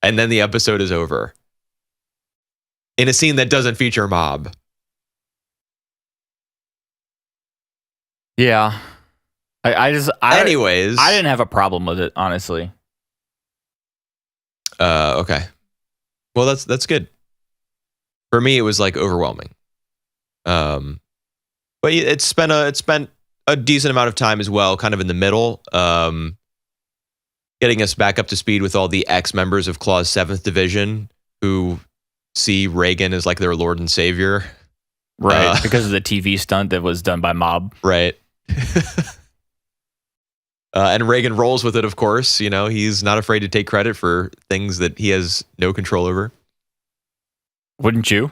And then the episode is over. In a scene that doesn't feature Mob. Yeah. Anyways. I didn't have a problem with it, honestly. Okay. Well, that's good. For me, it was like overwhelming. But it spent a decent amount of time as well, kind of in the middle, getting us back up to speed with all the ex-members of Claw's 7th Division who see Reagan as like their Lord and Savior. Right, because of the TV stunt that was done by Mob. Right. And Reagan rolls with it, of course. He's not afraid to take credit for things that he has no control over. Wouldn't you?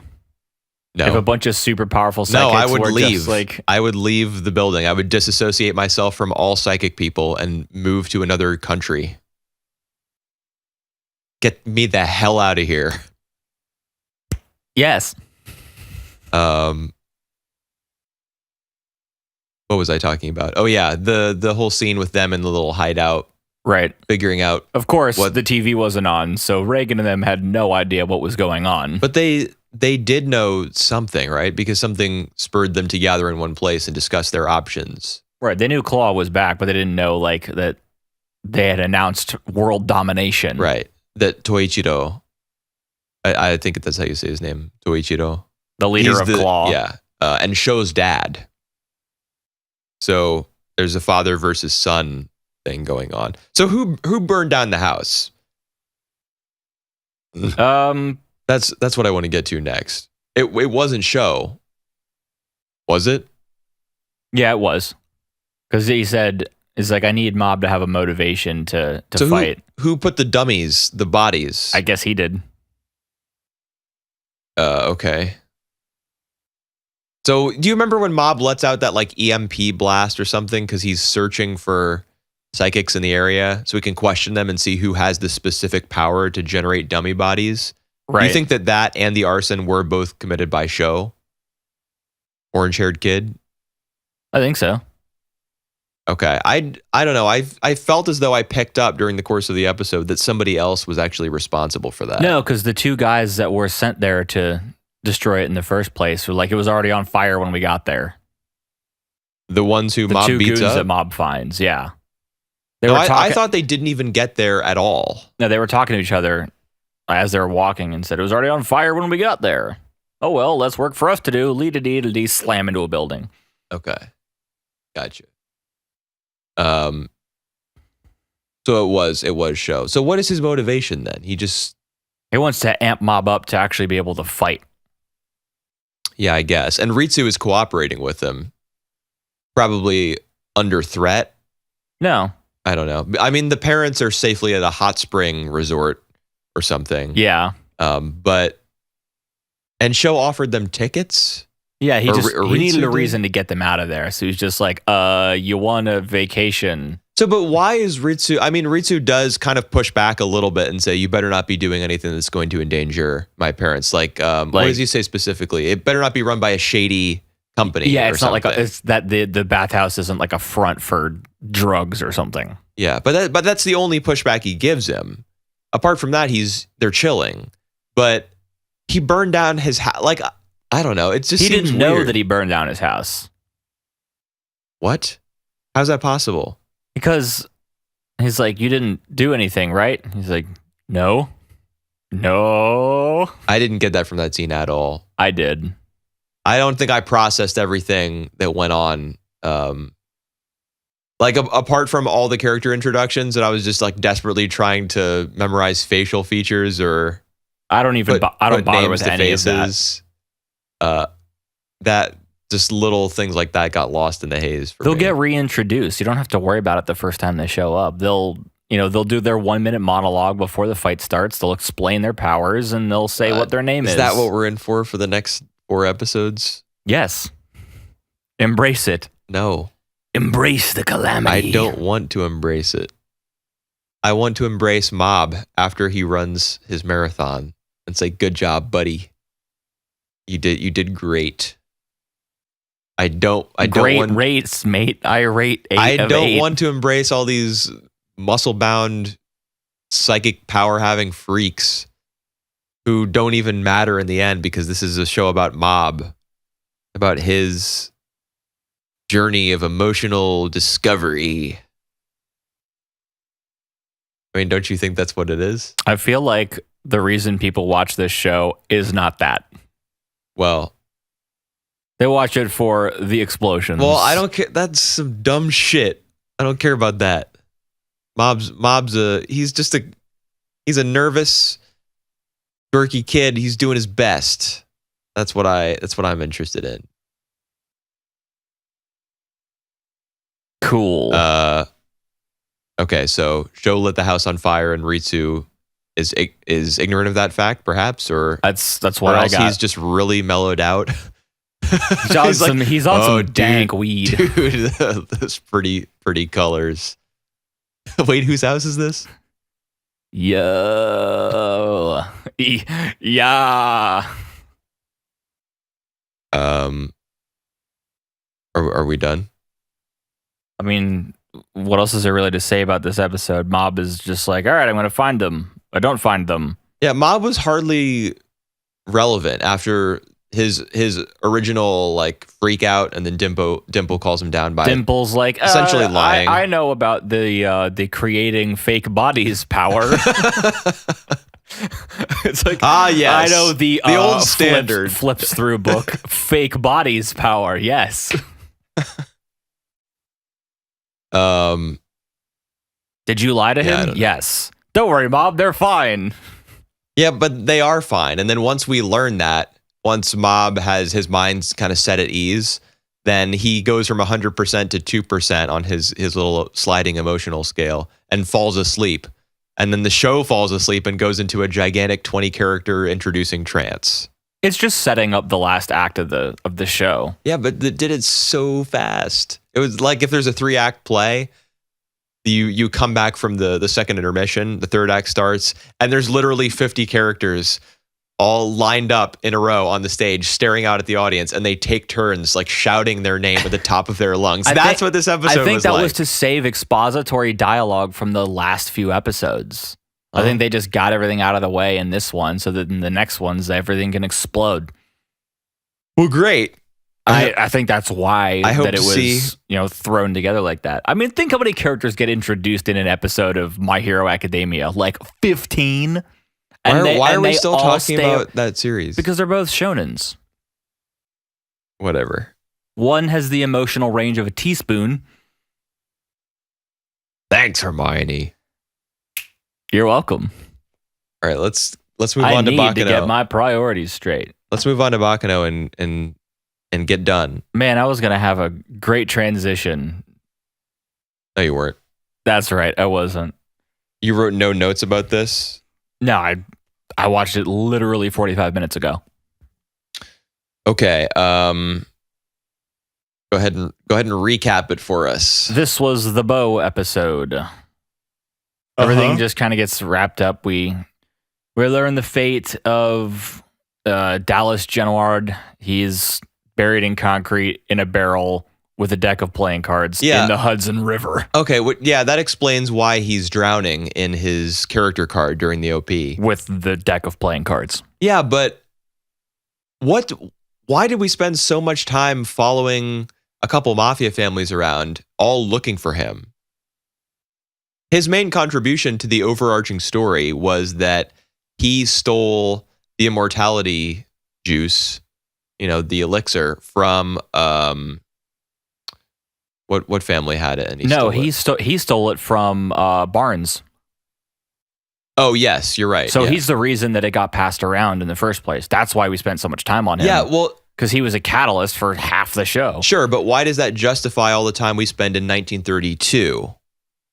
No. If a bunch of super powerful psychics I would leave. Just I would leave the building. I would disassociate myself from all psychic people and move to another country. Get me the hell out of here. Yes. What was I talking about? Oh yeah, the whole scene with them in the little hideout. Right. Figuring out. Of course, the TV wasn't on, so Reagan and them had no idea what was going on. But they did know something, right? Because something spurred them to gather in one place and discuss their options. Right. They knew Claw was back, but they didn't know like that they had announced world domination. Right. That Toichiro, I think that's how you say his name, Toichiro. The leader of Claw. Yeah. And Sho's dad. So there's a father versus son thing going on. So who burned down the house? That's what I want to get to next. It wasn't Sho. Was it? Yeah, it was. Because he said, it's like, I need Mob to have a motivation to fight. Who put the dummies, the bodies? I guess he did. Okay. So do you remember when Mob lets out that like EMP blast or something because he's searching for psychics in the area so we can question them and see who has the specific power to generate dummy bodies? Right. Do you think that and the arson were both committed by Sho? Orange-haired kid? I think so. Okay. I don't know. I felt as though I picked up during the course of the episode that somebody else was actually responsible for that. No, because the two guys that were sent there to destroy it in the first place were like, it was already on fire when we got there. The ones who The Mob two beats goons up? that Mob finds, yeah. No, I thought they didn't even get there at all. No, they were talking to each other as they were walking and said, it was already on fire when we got there. Oh, well, let's work for us to do. Lead-a-dee-a-dee, slam into a building. Okay. Gotcha. So it was show. So what is his motivation then? He wants to amp Mob up to actually be able to fight. Yeah, I guess. And Ritsu is cooperating with him. Probably under threat. No. I don't know. I mean, the parents are safely at a hot spring resort or something. Yeah. And Sho offered them tickets. Yeah, he needed a did? reason to get them out of there. So he's just like, you want a vacation. So, but why is Ritsu? I mean, Ritsu does kind of push back a little bit and say, you better not be doing anything that's going to endanger my parents. Like, what does he say specifically? It better not be run by a shady company. Yeah, it's not something. like it's that the bathhouse isn't like a front for drugs or something. Yeah, but that's the only pushback he gives him. Apart from that, they're chilling. But he burned down his house. Like, I don't know. It just he seems didn't know weird. that he burned down his house. What? How's that possible? Because he's like, you didn't do anything, right? He's like, no. I didn't get that from that scene at all. I did. I don't think I processed everything that went on. Like apart from all the character introductions, and I was just like desperately trying to memorize facial features or I don't bother with any of that. That just little things like that got lost in the haze. They'll get reintroduced. You don't have to worry about it the first time they show up. They'll do their 1 minute monologue before the fight starts. They'll explain their powers and they'll say what their name is. Is that what we're in for the next 4 episodes? Yes. Embrace it. No. Embrace the calamity. I don't want to embrace it. I want to embrace Mob after he runs his marathon and say, "Good job, buddy. You did great." I don't want rates, mate. I rate 8 I of don't 8. want to embrace all these muscle-bound psychic power-having freaks who don't even matter in the end because this is a show about Mob, about his journey of emotional discovery. I mean, don't you think that's what it is? I feel like the reason people watch this show is not that. Well, they watch it for the explosions. Well, I don't care. That's some dumb shit. I don't care about that. Mob's he's a nervous, dorky kid. He's doing his best. That's what I'm interested in. Cool. Okay, so Sho lit the house on fire, and Ritsu is ignorant of that fact, perhaps, or that's what I got. He's just really mellowed out. He's on some dank weed. Dude, those pretty colors. Wait, whose house is this? Yo. Yeah. Are we done? I mean, what else is there really to say about this episode? Mob is just like, all right, I'm going to find them. I don't find them. Yeah, Mob was hardly relevant after his original like freak out, and then Dimple calls him down by Dimple's like essentially lying. I know about the creating fake bodies power. It's like yes, I know the old standard flips through book fake bodies power. Yes. Did you lie to him? Yes. Don't worry, Mob. They're fine. Yeah, but they are fine. And then once we learn that, once Mob has his mind kind of set at ease, then he goes from 100% to 2% on his little sliding emotional scale and falls asleep. And then the show falls asleep and goes into a gigantic 20-character introducing trance. It's just setting up the last act of the show. Yeah, but they did it so fast. It was like if there's a 3-act play, you come back from the second intermission, the third act starts, and there's literally 50 characters all lined up in a row on the stage, staring out at the audience, and they take turns like shouting their name at the top of their lungs. That's what this episode was like. I think that was to save expository dialogue from the last few episodes. I think they just got everything out of the way in this one so that in the next ones, everything can explode. Well, great. I think that's why I hope that it was thrown together like that. I mean, think how many characters get introduced in an episode of My Hero Academia. Like 15. Why are we still talking about that series? Because they're both shonens. Whatever. One has the emotional range of a teaspoon. Thanks, Hermione. You're welcome. All right, let's move on to Baccano. I need to get my priorities straight. Let's move on to Baccano and get done. Man, I was going to have a great transition. No, you weren't. That's right. I wasn't. You wrote no notes about this? No, I watched it literally 45 minutes ago. Okay. Go ahead and recap it for us. This was the Bow episode. Everything just kind of gets wrapped up. We learn the fate of Dallas Genoard. He's buried in concrete in a barrel with a deck of playing cards in the Hudson River. Okay, that explains why he's drowning in his character card during the OP. With the deck of playing cards. Yeah, but why did we spend so much time following a couple mafia families around, all looking for him? His main contribution to the overarching story was that he stole the immortality juice, the elixir from what family had it? And he stole it from Barnes. Oh yes, you're right. So he's the reason that it got passed around in the first place. That's why we spent so much time on him. Yeah, well, because he was a catalyst for half the show. Sure, but why does that justify all the time we spend in 1932?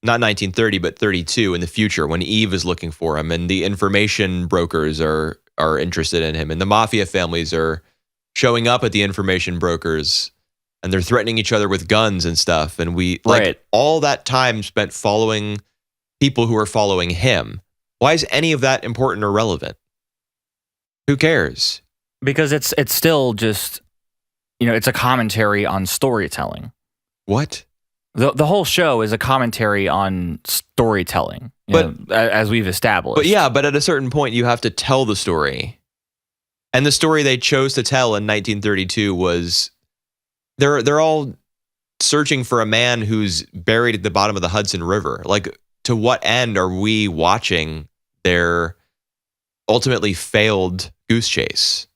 Not 1930, but 32 in the future when Eve is looking for him and the information brokers are interested in him and the mafia families are showing up at the information brokers and they're threatening each other with guns and stuff. And all that time spent following people who are following him. Why is any of that important or relevant? Who cares? Because it's still just, it's a commentary on storytelling. What? The whole show is a commentary on storytelling, as we've established. But at a certain point, you have to tell the story. And the story they chose to tell in 1932 was they're all searching for a man who's buried at the bottom of the Hudson River. Like, to what end are we watching their ultimately failed goose chase?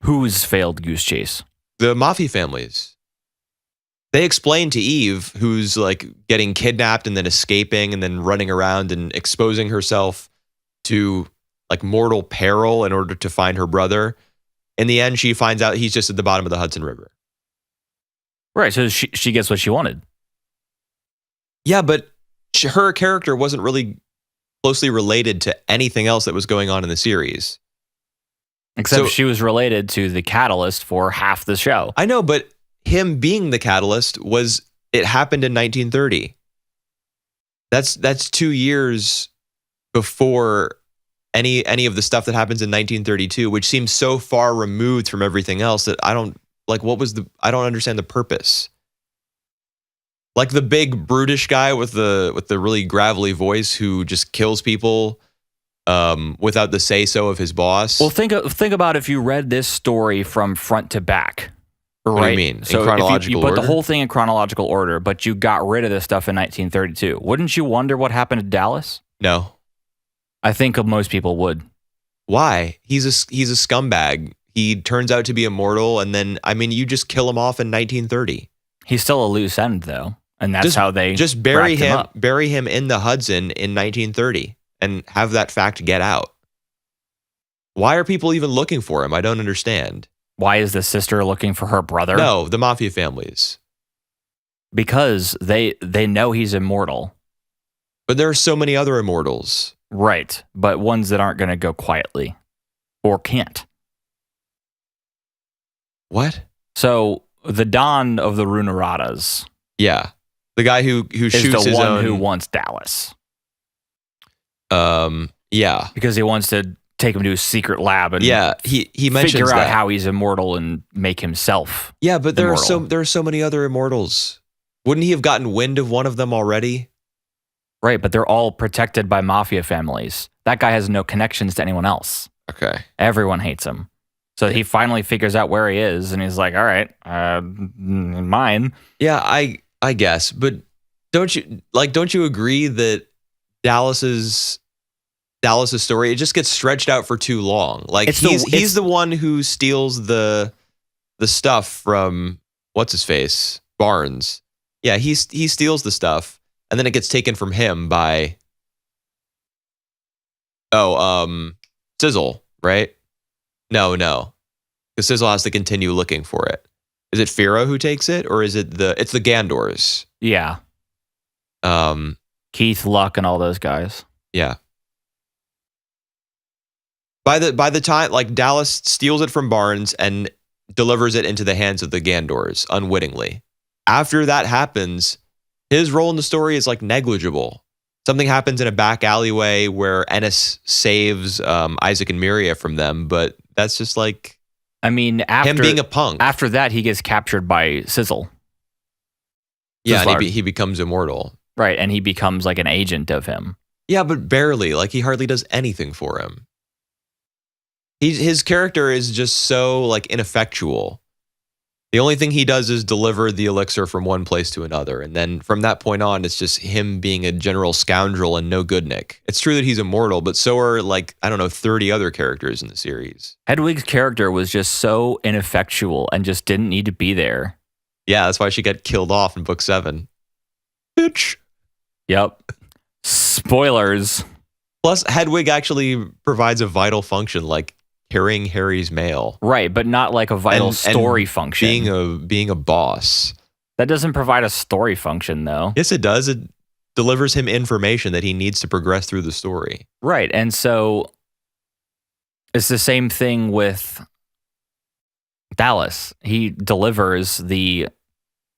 Whose failed goose chase? The mafia families. They explain to Eve, who's like getting kidnapped and then escaping and then running around and exposing herself to like mortal peril in order to find her brother. In the end, she finds out he's just at the bottom of the Hudson River. Right, so she gets what she wanted. Yeah, but her character wasn't really closely related to anything else that was going on in the series. Except she was related to the catalyst for half the show. I know, but him being the catalyst it happened in 1930. That's 2 years before any of the stuff that happens in 1932, which seems so far removed from everything else that I don't understand the purpose. Like the big brutish guy with the really gravelly voice who just kills people without the say-so of his boss. Well, think about if you read this story from front to back. Right? What do you mean? So in chronological you put order? the whole thing in chronological order, but you got rid of this stuff in 1932. Wouldn't you wonder what happened to Dallas? No. I think most people would. Why? He's a scumbag. He turns out to be immortal, and then, you just kill him off in 1930. He's still a loose end, though, and that's how they just bury him up. Bury him in the Hudson in 1930, and have that fact get out. Why are people even looking for him? I don't understand. Why is the sister looking for her brother? No, the mafia families. Because they know he's immortal. But there are so many other immortals. Right, but ones that aren't going to go quietly or can't. What? So the Don of the Runeratas. Yeah, the guy who shoots his own. Is the one who wants Dallas. Yeah, because he wants to take him to his secret lab and he mentions figure out that. how he's immortal and make himself. Yeah, but there immortal. are so many other immortals. Wouldn't he have gotten wind of one of them already? Right, but they're all protected by mafia families. That guy has no connections to anyone else. Okay. Everyone hates him. So he finally figures out where he is, and he's like, all right, mine. Yeah, I guess. But don't you agree that Dallas's story, it just gets stretched out for too long? Like he's the one who steals the stuff from what's his face? Barnes. Yeah, he steals the stuff. And then it gets taken from him by Sizzle, right? No. Because Sizzle has to continue looking for it. Is it Firo who takes it, or is it it's the Gandors? Yeah. Keith, Luck, and all those guys. Yeah. By the time, like, Dallas steals it from Barnes and delivers it into the hands of the Gandors unwittingly. After that happens, his role in the story is like negligible. Something happens in a back alleyway where Ennis saves Isaac and Miria from them, but that's just like, I mean, him being a punk. After that, he gets captured by Sizzle. Yeah, and he becomes immortal. Right, and he becomes like an agent of him. Yeah, but barely. Like, he hardly does anything for him. His character is just so like ineffectual. The only thing he does is deliver the elixir from one place to another. And then from that point on, it's just him being a general scoundrel and no good Nick. It's true that he's immortal, but so are, like, I don't know, 30 other characters in the series. Hedwig's character was just so ineffectual and just didn't need to be there. Yeah, that's why she got killed off in book 7. Bitch. Yep. Spoilers. Plus, Hedwig actually provides a vital function, like carrying Harry's mail. Right, but not like a vital story function. Being a boss. That doesn't provide a story function, though. Yes, it does. It delivers him information that he needs to progress through the story. Right, and so it's the same thing with Dallas. He delivers the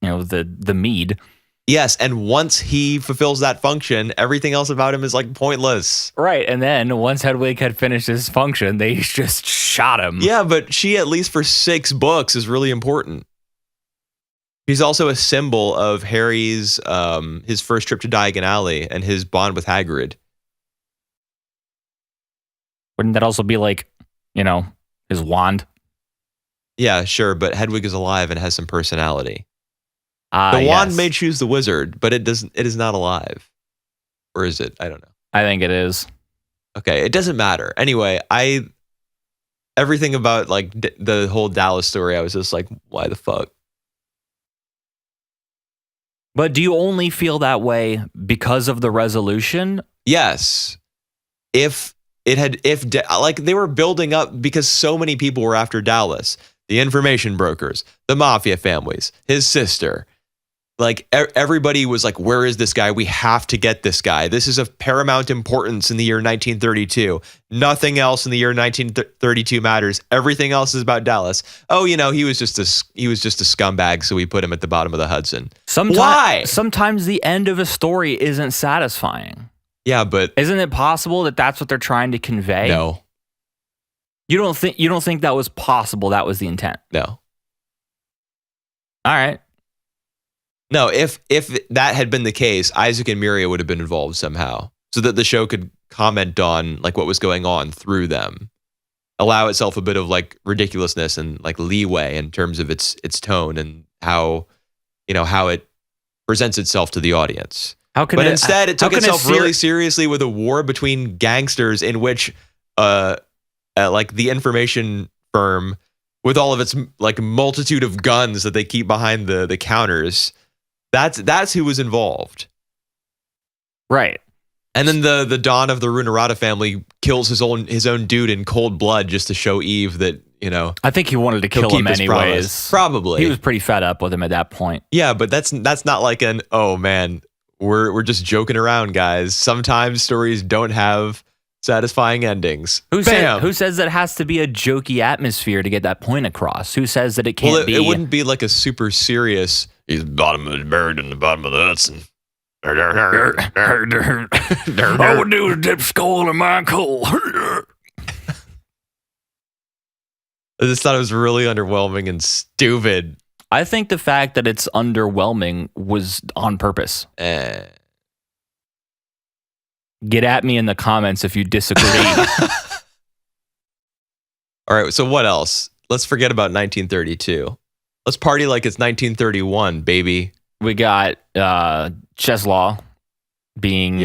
mead. Yes, and once he fulfills that function, everything else about him is like pointless. Right, and then once Hedwig had finished his function, they just shot him. Yeah, but she, at least for 6 books, is really important. She's also a symbol of Harry's his first trip to Diagon Alley and his bond with Hagrid. Wouldn't that also be like, his wand? Yeah, sure, but Hedwig is alive and has some personality. The wand may choose the wizard, but it is not alive. Or is it? I don't know. I think it is. Okay, it doesn't matter. Anyway, everything about like the whole Dallas story, I was just like, why the fuck? But do you only feel that way because of the resolution? Yes. If they were building up, because so many people were after Dallas, the information brokers, the mafia families, his sister. Like, everybody was like, where is this guy? We have to get this guy. This is of paramount importance in the year 1932. Nothing else in the year 1932 matters. Everything else is about Dallas. Oh, he was just a scumbag, so we put him at the bottom of the Hudson. Why? Sometimes the end of a story isn't satisfying. Yeah, but isn't it possible that that's what they're trying to convey? No. You don't think that was possible? That was the intent? No. All right. No, if that had been the case, Isaac and Miria would have been involved somehow, so that the show could comment on like what was going on through them, allow itself a bit of like ridiculousness and like leeway in terms of its tone and how it presents itself to the audience. Instead, it took itself really seriously with a war between gangsters in which, like the information firm, with all of its like multitude of guns that they keep behind the counters. That's who was involved. Right. And then the Don of the Runarada family kills his own dude in cold blood just to show Eve that, I think he wanted to kill him anyways. Probably. He was pretty fed up with him at that point. Yeah, but that's not like oh man, we're just joking around, guys. Sometimes stories don't have satisfying endings. Who says that it has to be a jokey atmosphere to get that point across? Who says that it can't be? It wouldn't be like a super serious, he's buried in the bottom of the Hudson. All we do is dip skull in my coal. I just thought it was really underwhelming and stupid. I think the fact that it's underwhelming was on purpose. Get at me in the comments if you disagree. All right, so what else? Let's forget about 1932. Let's party like it's 1931, baby. We got Cheslaw being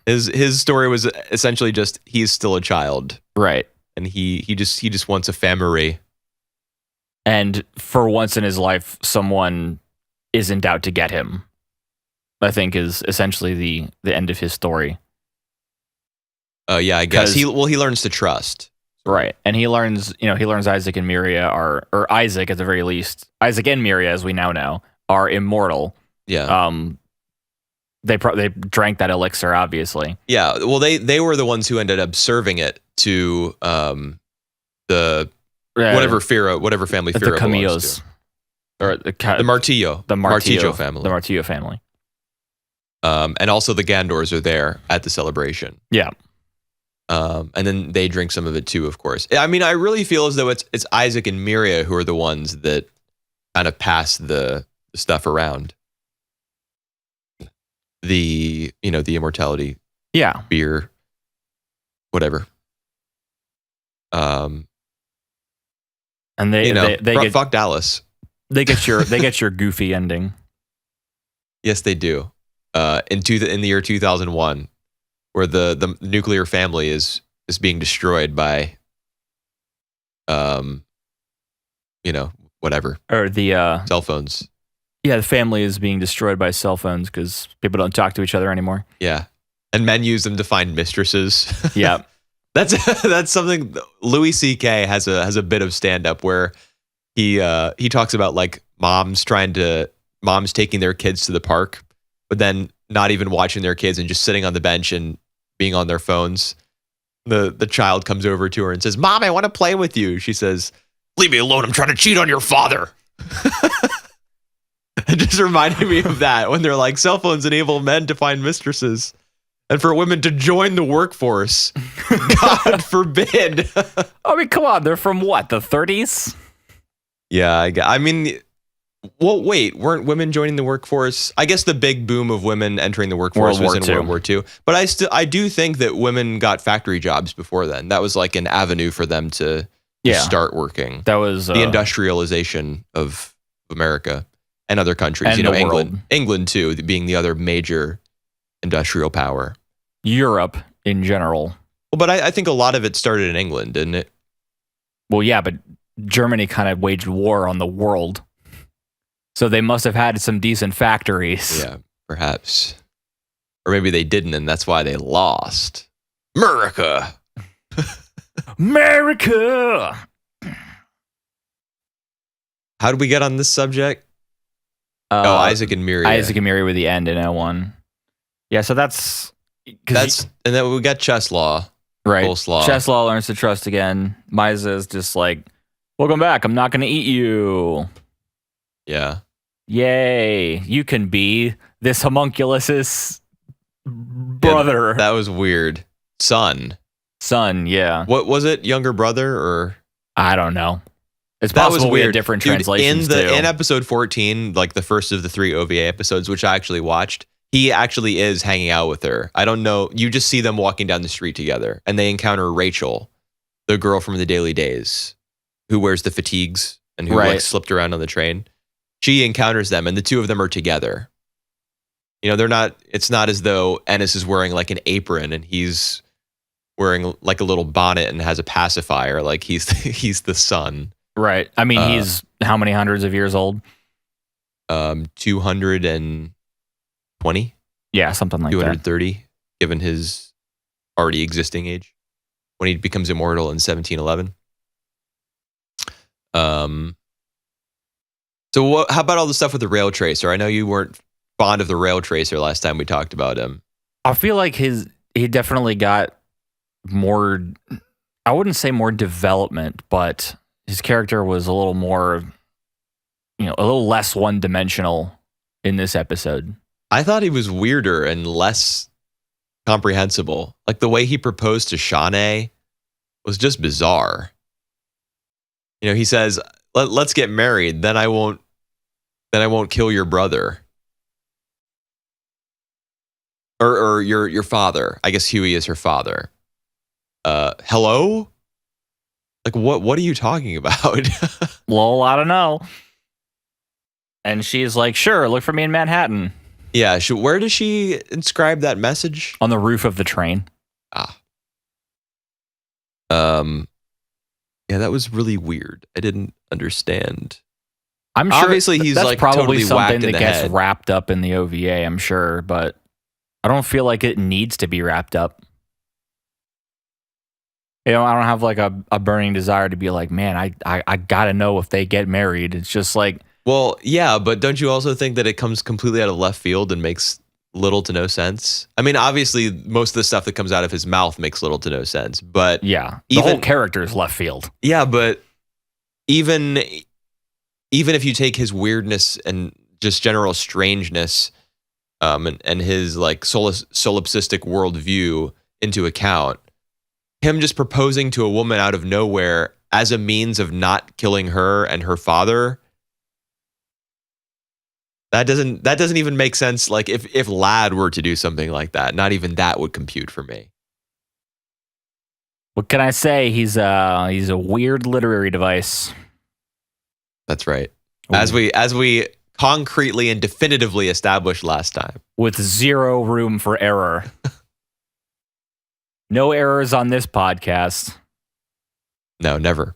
his story was essentially just he's still a child, right, and he just wants a family. And for once in his life, someone isn't out to get him. I think is essentially the end of his story. Yeah, I guess he learns to trust. Right. And he learns Isaac and Miria or Isaac at the very least. Isaac and Miria, as we now know, are immortal. Yeah. They drank that elixir, obviously. Yeah. Well, they were the ones who ended up serving it to the whatever family Fira belongs to. Or the Martillo family. The Martillo family. And also the Gandors are there at the celebration. Yeah. And then they drink some of it too, of course. I mean, I really feel as though it's Isaac and Miria who are the ones that kind of pass the stuff around. The immortality. Yeah. Beer. Whatever. And they get fuck Dallas. They get your goofy ending. Yes, they do. In the year 2001. Where the nuclear family is being destroyed by, whatever. Or the cell phones. Yeah, the family is being destroyed by cell phones because people don't talk to each other anymore. Yeah, and men use them to find mistresses. Yeah, that's something. Louis C.K. has a bit of stand up where he talks about like moms taking their kids to the park, but then not even watching their kids and just sitting on the bench and being on their phones. The child comes over to her and says, "Mom, I want to play with you." She says, "Leave me alone. I'm trying to cheat on your father." It just reminded me of that when they're like, cell phones enable men to find mistresses and for women to join the workforce. God forbid. I mean, come on. They're from what? The 30s? Yeah, I mean... Well, wait, weren't women joining the workforce? I guess the big boom of women entering the workforce was in World War II. But I do think that women got factory jobs before then. That was like an avenue for them to start working. That was the industrialization of America and other countries. And England too, being the other major industrial power. Europe in general. Well, but I think a lot of it started in England, didn't it? Well, yeah, but Germany kind of waged war on the world. So they must have had some decent factories. Yeah, perhaps. Or maybe they didn't, and that's why they lost. America! America! How did we get on this subject? Isaac and Miria. Isaac and Miria were the end in L1. Yeah, so that's... and then we got Cheslaw. Right. Coleslaw. Cheslaw learns to trust again. Misa is just like, welcome back, I'm not going to eat you. Yeah. Yay. You can be this homunculus's brother. Yeah, that was weird. Son, yeah. What was it? Younger brother or? I don't know. It's that possible was we weird. had different Dude, translations too. In episode 14, like the first of the 3 OVA episodes, which I actually watched, he actually is hanging out with her. I don't know. You just see them walking down the street together and they encounter Rachel, the girl from the Daily Days who wears the fatigues and who like slipped around on the train. She encounters them and the two of them are together. It's not as though Ennis is wearing like an apron and he's wearing like a little bonnet and has a pacifier. Like he's the son. Right. I mean, he's how many hundreds of years old? 220? Yeah, something like 230, that. given his already existing age when he becomes immortal in 1711. So how about all the stuff with the Rail Tracer? I know you weren't fond of the Rail Tracer last time we talked about him. I feel like he definitely got more, I wouldn't say more development, but his character was a little more, a little less one-dimensional in this episode. I thought he was weirder and less comprehensible. Like the way he proposed to Chane was just bizarre. He says, let's get married. Then I won't kill your brother. Or your father. I guess Huey is her father. Hello? Like, what are you talking about? Lol, I don't know. And she's like, sure, look for me in Manhattan. Yeah, where does she inscribe that message? On the roof of the train. Ah. Yeah, that was really weird. I didn't understand. I'm sure obviously he's that's like probably totally something whacked in that the gets head. wrapped up in the OVA, I'm sure, but I don't feel like it needs to be wrapped up. I don't have like a burning desire to be like, man, I gotta know if they get married. It's just like, well, yeah, but don't you also think that it comes completely out of left field and makes little to no sense? I mean, obviously, most of the stuff that comes out of his mouth makes little to no sense, but yeah, the whole character is left field. Yeah, but even if you take his weirdness and just general strangeness, and his like solipsistic worldview into account, him just proposing to a woman out of nowhere as a means of not killing her and her father. That doesn't even make sense. Like if Ladd were to do something like that, not even that would compute for me. What can I say? He's a weird literary device. That's right. Ooh. As we concretely and definitively established last time. With zero room for error. No errors on this podcast. No, never.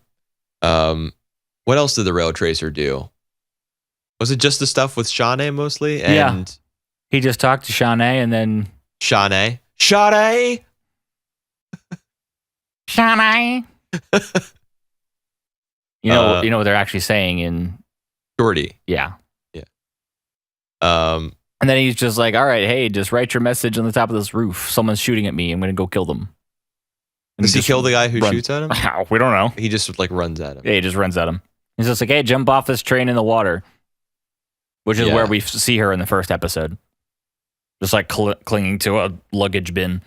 What else did the Rail Tracer do? Was it just the stuff with Chane mostly? And yeah. He just talked to Chane and then... Chane? Chane! You know what they're actually saying in... Shorty. Yeah. Yeah. And then he's just like, all right, hey, just write your message on the top of this roof. Someone's shooting at me. I'm going to go kill them. And does he kill the guy who shoots at him? We don't know. He just like runs at him. Yeah, he just runs at him. He's just like, hey, jump off this train in the water. Which is where we see her in the first episode. Just like clinging to a luggage bin.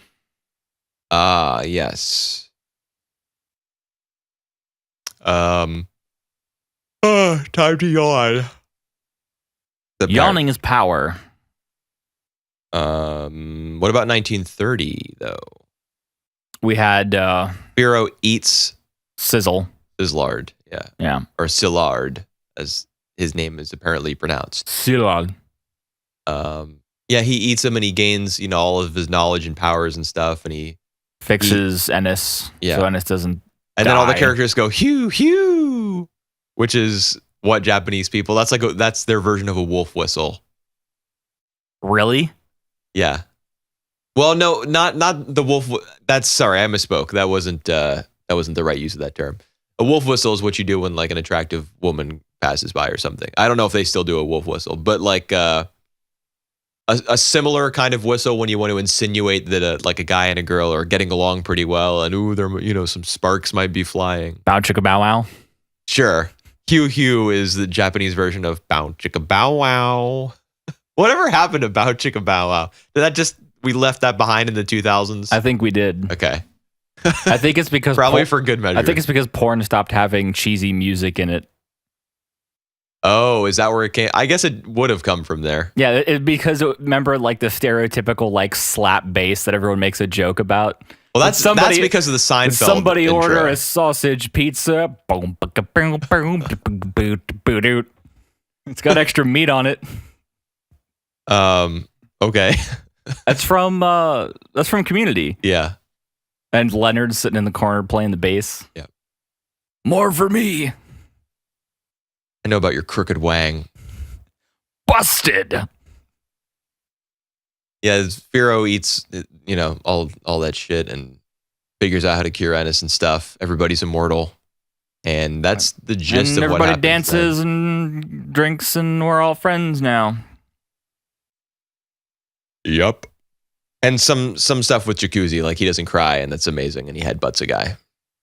Ah, yes. Time to yawn. Yawning is power. What about 1930 though? We had Firo eats Sizzlard. Yeah. Or Sillard, as his name is apparently pronounced. Sillard. Yeah, he eats him and he gains, all of his knowledge and powers and stuff, and he fixes Ennis. Yeah. So Ennis doesn't And die. then all the characters go, "Hugh, Hugh," which is what Japanese people, that's their version of a wolf whistle. Really? Yeah. Well, no, not the wolf. Sorry, I misspoke. That wasn't the right use of that term. A wolf whistle is what you do when like an attractive woman passes by or something. I don't know if they still do a wolf whistle, but like a similar kind of whistle when you want to insinuate that like a guy and a girl are getting along pretty well, and there some sparks might be flying. Bow chicka bow wow. Sure. Hugh Hugh is the Japanese version of bow chicka bow wow. Whatever happened to bow chicka bow wow? We left that behind in the 2000s? I think we did. Okay. I think it's because probably for good measure. I think it's because porn stopped having cheesy music in it. Oh, is that where it came? I guess it would have come from there. Yeah, because remember like the stereotypical like slap bass that everyone makes a joke about. Well, that's because of the Seinfeld. Somebody intro. order a sausage pizza. It's got extra meat on it. Okay. That's from Community. Yeah. And Leonard's sitting in the corner playing the bass. Yeah. More for me. I know about your crooked wang. Busted. Yeah, Firo eats, all that shit and figures out how to cure Ennis and stuff. Everybody's immortal. And that's the gist of what happens. Everybody dances and drinks and we're all friends now. Yup. And some stuff with Jacuzzi, like he doesn't cry and that's amazing, and he headbutts a guy.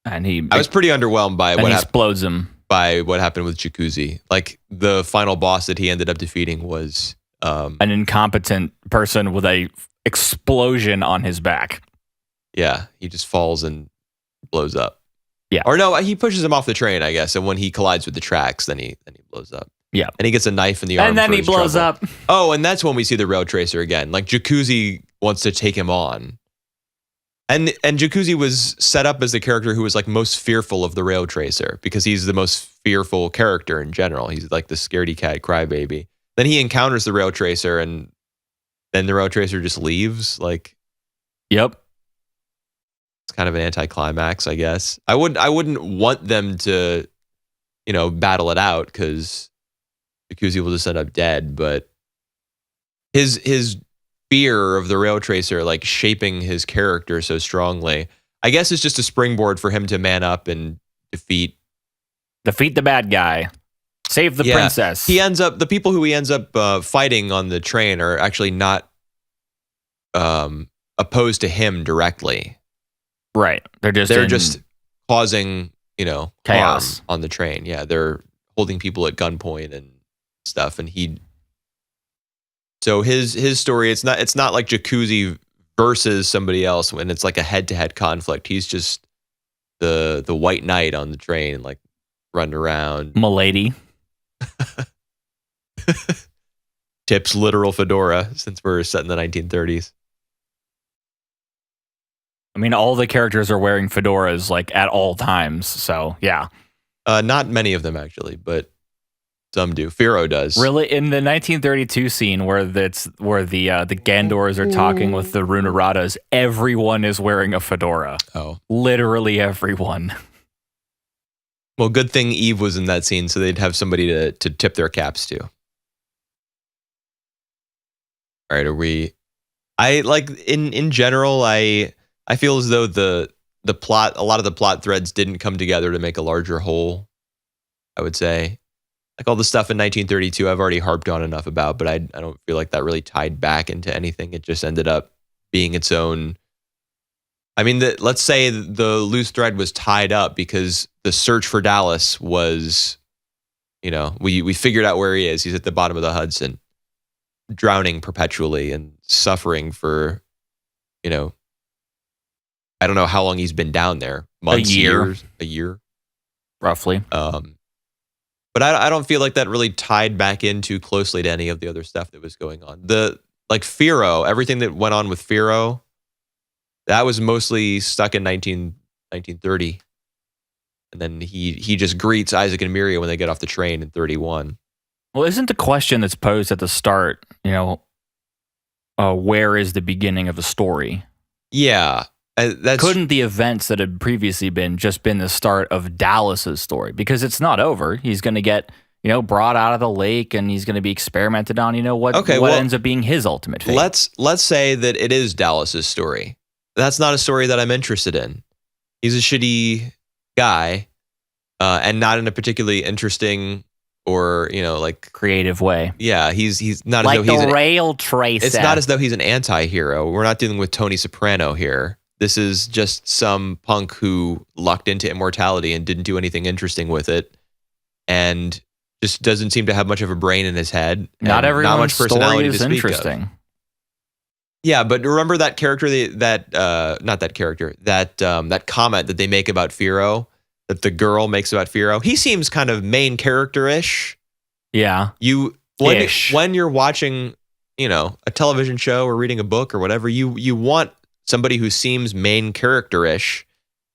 And I was pretty underwhelmed by what explodes him. By what happened with Jacuzzi. Like the final boss that he ended up defeating was an incompetent person with a explosion on his back. Yeah, he just falls and blows up. Yeah. Or no, he pushes him off the train, I guess. And when he collides with the tracks, then he blows up. Yeah. And he gets a knife in the arm. And then for he his blows trouble. up. Oh, and that's when we see the Rail Tracer again. Like Jacuzzi wants to take him on. And Jacuzzi was set up as the character who was like most fearful of the Rail Tracer because he's the most fearful character in general. He's like the scaredy cat crybaby. Then he encounters the Rail Tracer and then the Rail Tracer just leaves. Like, yep. It's kind of an anticlimax, I guess. I wouldn't want them to, battle it out because Jacuzzi will just end up dead. But his fear of the Rail Tracer, like shaping his character so strongly, I guess it's just a springboard for him to man up and defeat the bad guy, save the princess. The people who he ends up fighting on the train are actually not opposed to him directly. Right. They're just causing, chaos harm on the train. Yeah, they're holding people at gunpoint and stuff. And so his story, it's not like Jacuzzi versus somebody else when it's like a head-to-head conflict. He's just the white knight on the train, like running around. Milady. Tip's literal fedora since we're set in the 1930s. I mean, all the characters are wearing fedoras like at all times. So yeah. Not many of them actually, but some do. Firo does. Really, in the 1932 scene where the Gandors are talking with the Runaratas, everyone is wearing a fedora. Oh, literally everyone. Well, good thing Eve was in that scene, so they'd have somebody to tip their caps to. All right, I like in general, I feel as though the plot, a lot of the plot threads didn't come together to make a larger whole. I would say. Like all the stuff in 1932, I've already harped on enough about, but I don't feel like that really tied back into anything. It just ended up being its own. I mean, let's say the loose thread was tied up because the search for Dallas was, we figured out where he is. He's at the bottom of the Hudson, drowning perpetually and suffering for, I don't know how long he's been down there. Months, years, a year, roughly. But I don't feel like that really tied back in too closely to any of the other stuff that was going on. Firo, everything that went on with Firo, that was mostly stuck in 1930. And then he just greets Isaac and Miria when they get off the train in 31. Well, isn't the question that's posed at the start, where is the beginning of the story? Yeah. Couldn't the events that had previously been the start of Dallas's story? Because it's not over. He's going to get, brought out of the lake and he's going to be experimented on. What ends up being his ultimate fate? Let's say that it is Dallas's story. That's not a story that I'm interested in. He's a shitty guy, and not in a particularly interesting or creative way. Yeah, he's not like as though he's the Rail Tracer. It's not as though he's an anti-hero. We're not dealing with Tony Soprano here. This is just some punk who lucked into immortality and didn't do anything interesting with it, and just doesn't seem to have much of a brain in his head. Not everyone's much personality story is to speak interesting. Of. Yeah, but remember that character that comment that they make about Firo, that the girl makes about Firo. He seems kind of main character-ish. Yeah. When you're watching, a television show or reading a book or whatever, you want somebody who seems main character-ish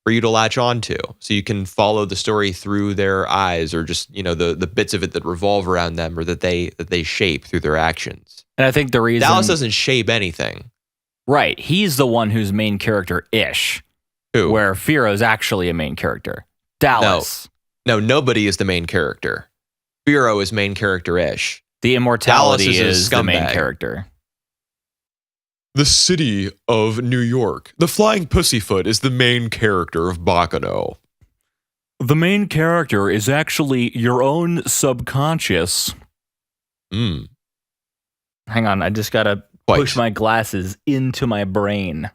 for you to latch on to, so you can follow the story through their eyes, or just the bits of it that revolve around them or that they shape through their actions. And I think the reason Dallas doesn't shape anything. Right, he's the one who's main character-ish. Who? Where Firo's actually a main character. Dallas. No, nobody is the main character. Firo is main character-ish. The immortality Dallas is the main character. The city of New York. The Flying Pussyfoot is the main character of Baccano. The main character is actually your own subconscious. Hmm. Hang on, I just gotta push my glasses into my brain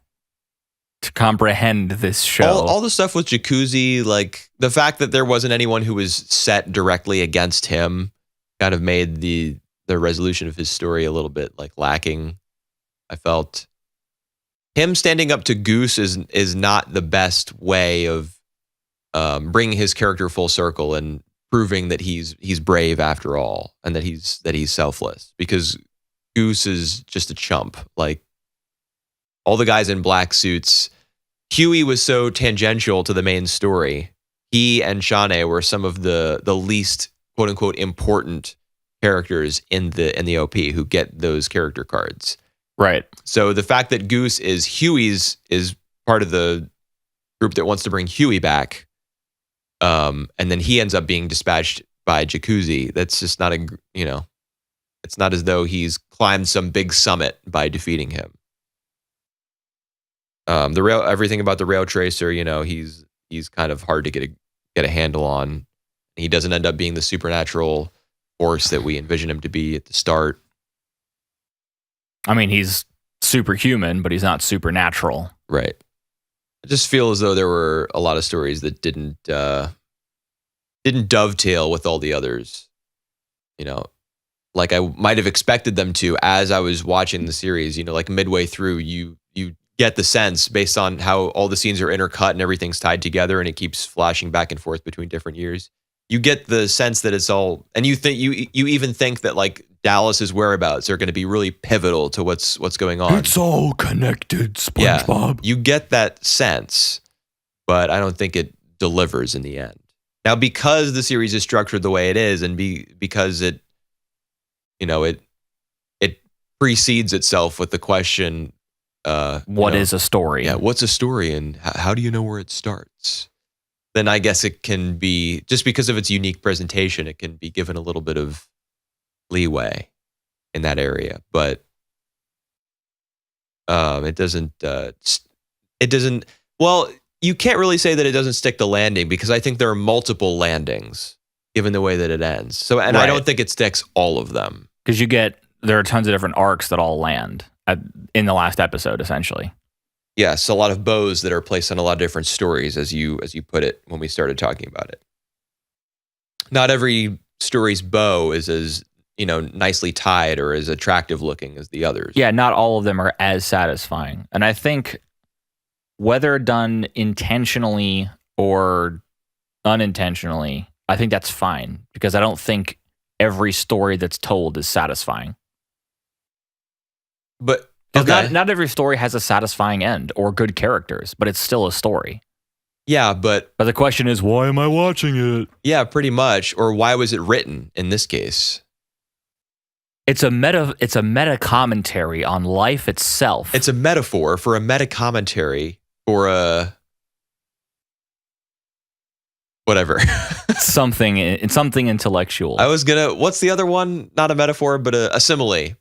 to comprehend this show. All the stuff with Jacuzzi, like the fact that there wasn't anyone who was set directly against him, kind of made the resolution of his story a little bit lacking. I felt him standing up to Goose is not the best way of bringing his character full circle and proving that he's brave after all, and that he's selfless, because Goose is just a chump. Like, all the guys in black suits, Huey was so tangential to the main story. He and Chane were some of the least quote unquote important characters in the OP who get those character cards. Right. So the fact that Goose is part of the group that wants to bring Huey back, and then he ends up being dispatched by Jacuzzi. That's just not it's not as though he's climbed some big summit by defeating him. Everything about the rail tracer, he's kind of hard to get a handle on. He doesn't end up being the supernatural force that we envision him to be at the start. I mean, he's superhuman, but he's not supernatural. Right. I just feel as though there were a lot of stories that didn't dovetail with all the others. Like I might have expected them to as I was watching the series. Like midway through, you get the sense, based on how all the scenes are intercut and everything's tied together and it keeps flashing back and forth between different years. You get the sense that it's all, and you think you even think that like Dallas's whereabouts are going to be really pivotal to what's going on. It's all connected, SpongeBob. Yeah, you get that sense, but I don't think it delivers in the end. Now, because the series is structured the way it is, and because it precedes itself with the question, what is a story? Yeah, what's a story, and how do you know where it starts? Then I guess it can be, just because of its unique presentation, it can be given a little bit of leeway in that area. But it doesn't. Well, you can't really say that it doesn't stick the landing, because I think there are multiple landings given the way that it ends. So, and I don't think it sticks all of them, because there are tons of different arcs that all land in the last episode, essentially. Yes, a lot of bows that are placed on a lot of different stories, as you put it when we started talking about it. Not every story's bow is as nicely tied or as attractive looking as the others. Yeah, not all of them are as satisfying. And I think whether done intentionally or unintentionally, I think that's fine, because I don't think every story that's told is satisfying. But okay. Not every story has a satisfying end or good characters, but it's still a story. Yeah, but the question is, why am I watching it? Yeah, pretty much. Or why was it written in this case? It's a meta commentary on life itself. It's a metaphor for a meta commentary for a whatever. something intellectual. What's the other one? Not a metaphor, but a simile.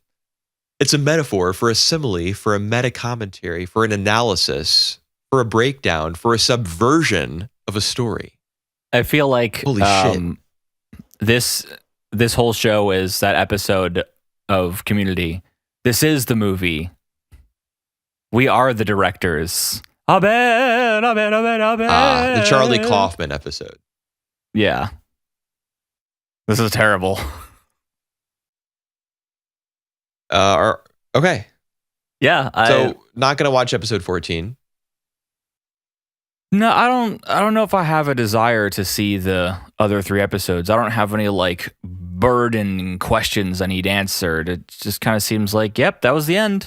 It's a metaphor for a simile, for a meta commentary, for an analysis, for a breakdown, for a subversion of a story. I feel like holy shit. This whole show is that episode of Community. This is the movie. We are the directors. Amen, amen, amen, amen. The Charlie Kaufman episode. Yeah. This is terrible. Okay. Yeah. So not gonna watch episode 14. No, I don't know if I have a desire to see the other 3 episodes. I don't have any like burden questions I need answered. It just kind of seems like, yep, that was the end.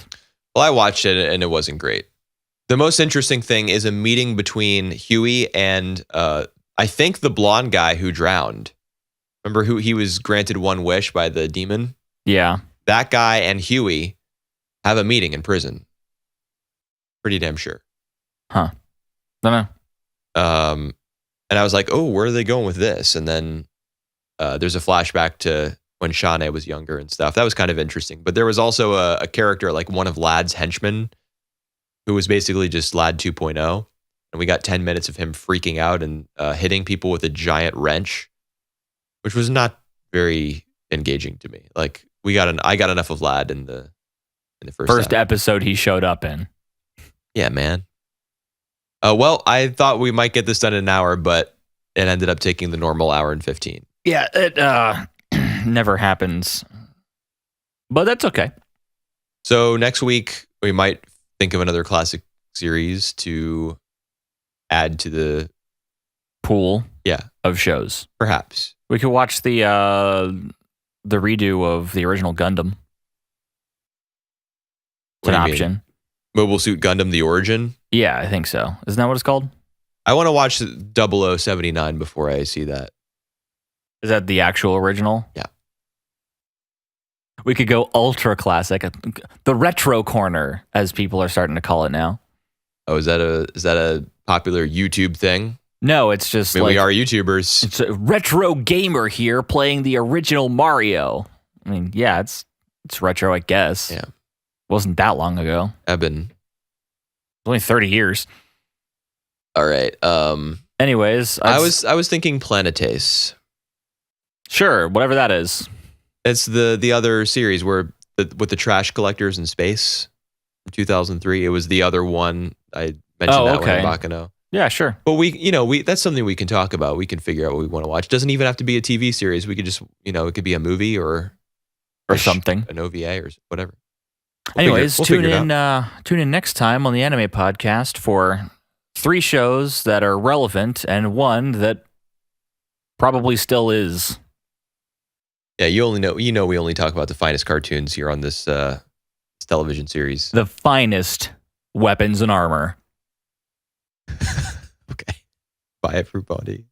Well, I watched it and it wasn't great. The most interesting thing is a meeting between Huey and I think the blonde guy who drowned. Remember who he was granted one wish by the demon? Yeah. That guy and Huey have a meeting in prison. Pretty damn sure. Huh. Don't know. And I was like, oh, where are they going with this? And then there's a flashback to when Chane was younger and stuff. That was kind of interesting. But there was also a character, like one of Lad's henchmen, who was basically just Lad 2.0. And we got 10 minutes of him freaking out and hitting people with a giant wrench, which was not very engaging to me. Like, I got enough of Lad in the first episode he showed up in. Yeah, man. Well, I thought we might get this done in an hour, but it ended up taking the normal hour and 15. Yeah, it never happens. But that's okay. So next week, we might think of another classic series to add to the pool Yeah, of shows. perhaps. We could watch the redo of the original Gundam. It's What an do you mean? option. Mobile Suit Gundam: The Origin. Yeah, I think so. Isn't that what it's called? I want to watch 0079 before I see that. Is that the actual original? Yeah. We could go ultra classic, the retro corner, as people are starting to call it now. Oh, is that a popular YouTube thing? No, it's just I mean, we are YouTubers. It's a retro gamer here playing the original Mario. I mean, yeah, it's retro, I guess. Yeah. Wasn't that long ago. Eben. Only 30 years. All right. Anyways, I was thinking Planetes. Sure, whatever that is. It's the other series with the trash collectors in space from 2003. It was the other one. I mentioned that one in Baccano. Yeah, sure. But we that's something we can talk about. We can figure out what we want to watch. It doesn't even have to be a TV series. We could just, it could be a movie or something. An OVA or whatever. Anyways, tune in next time on the Anime Podcast for 3 shows that are relevant and one that probably still is. Yeah, we only talk about the finest cartoons here on this television series. The finest weapons and armor. Okay. Bye, everybody.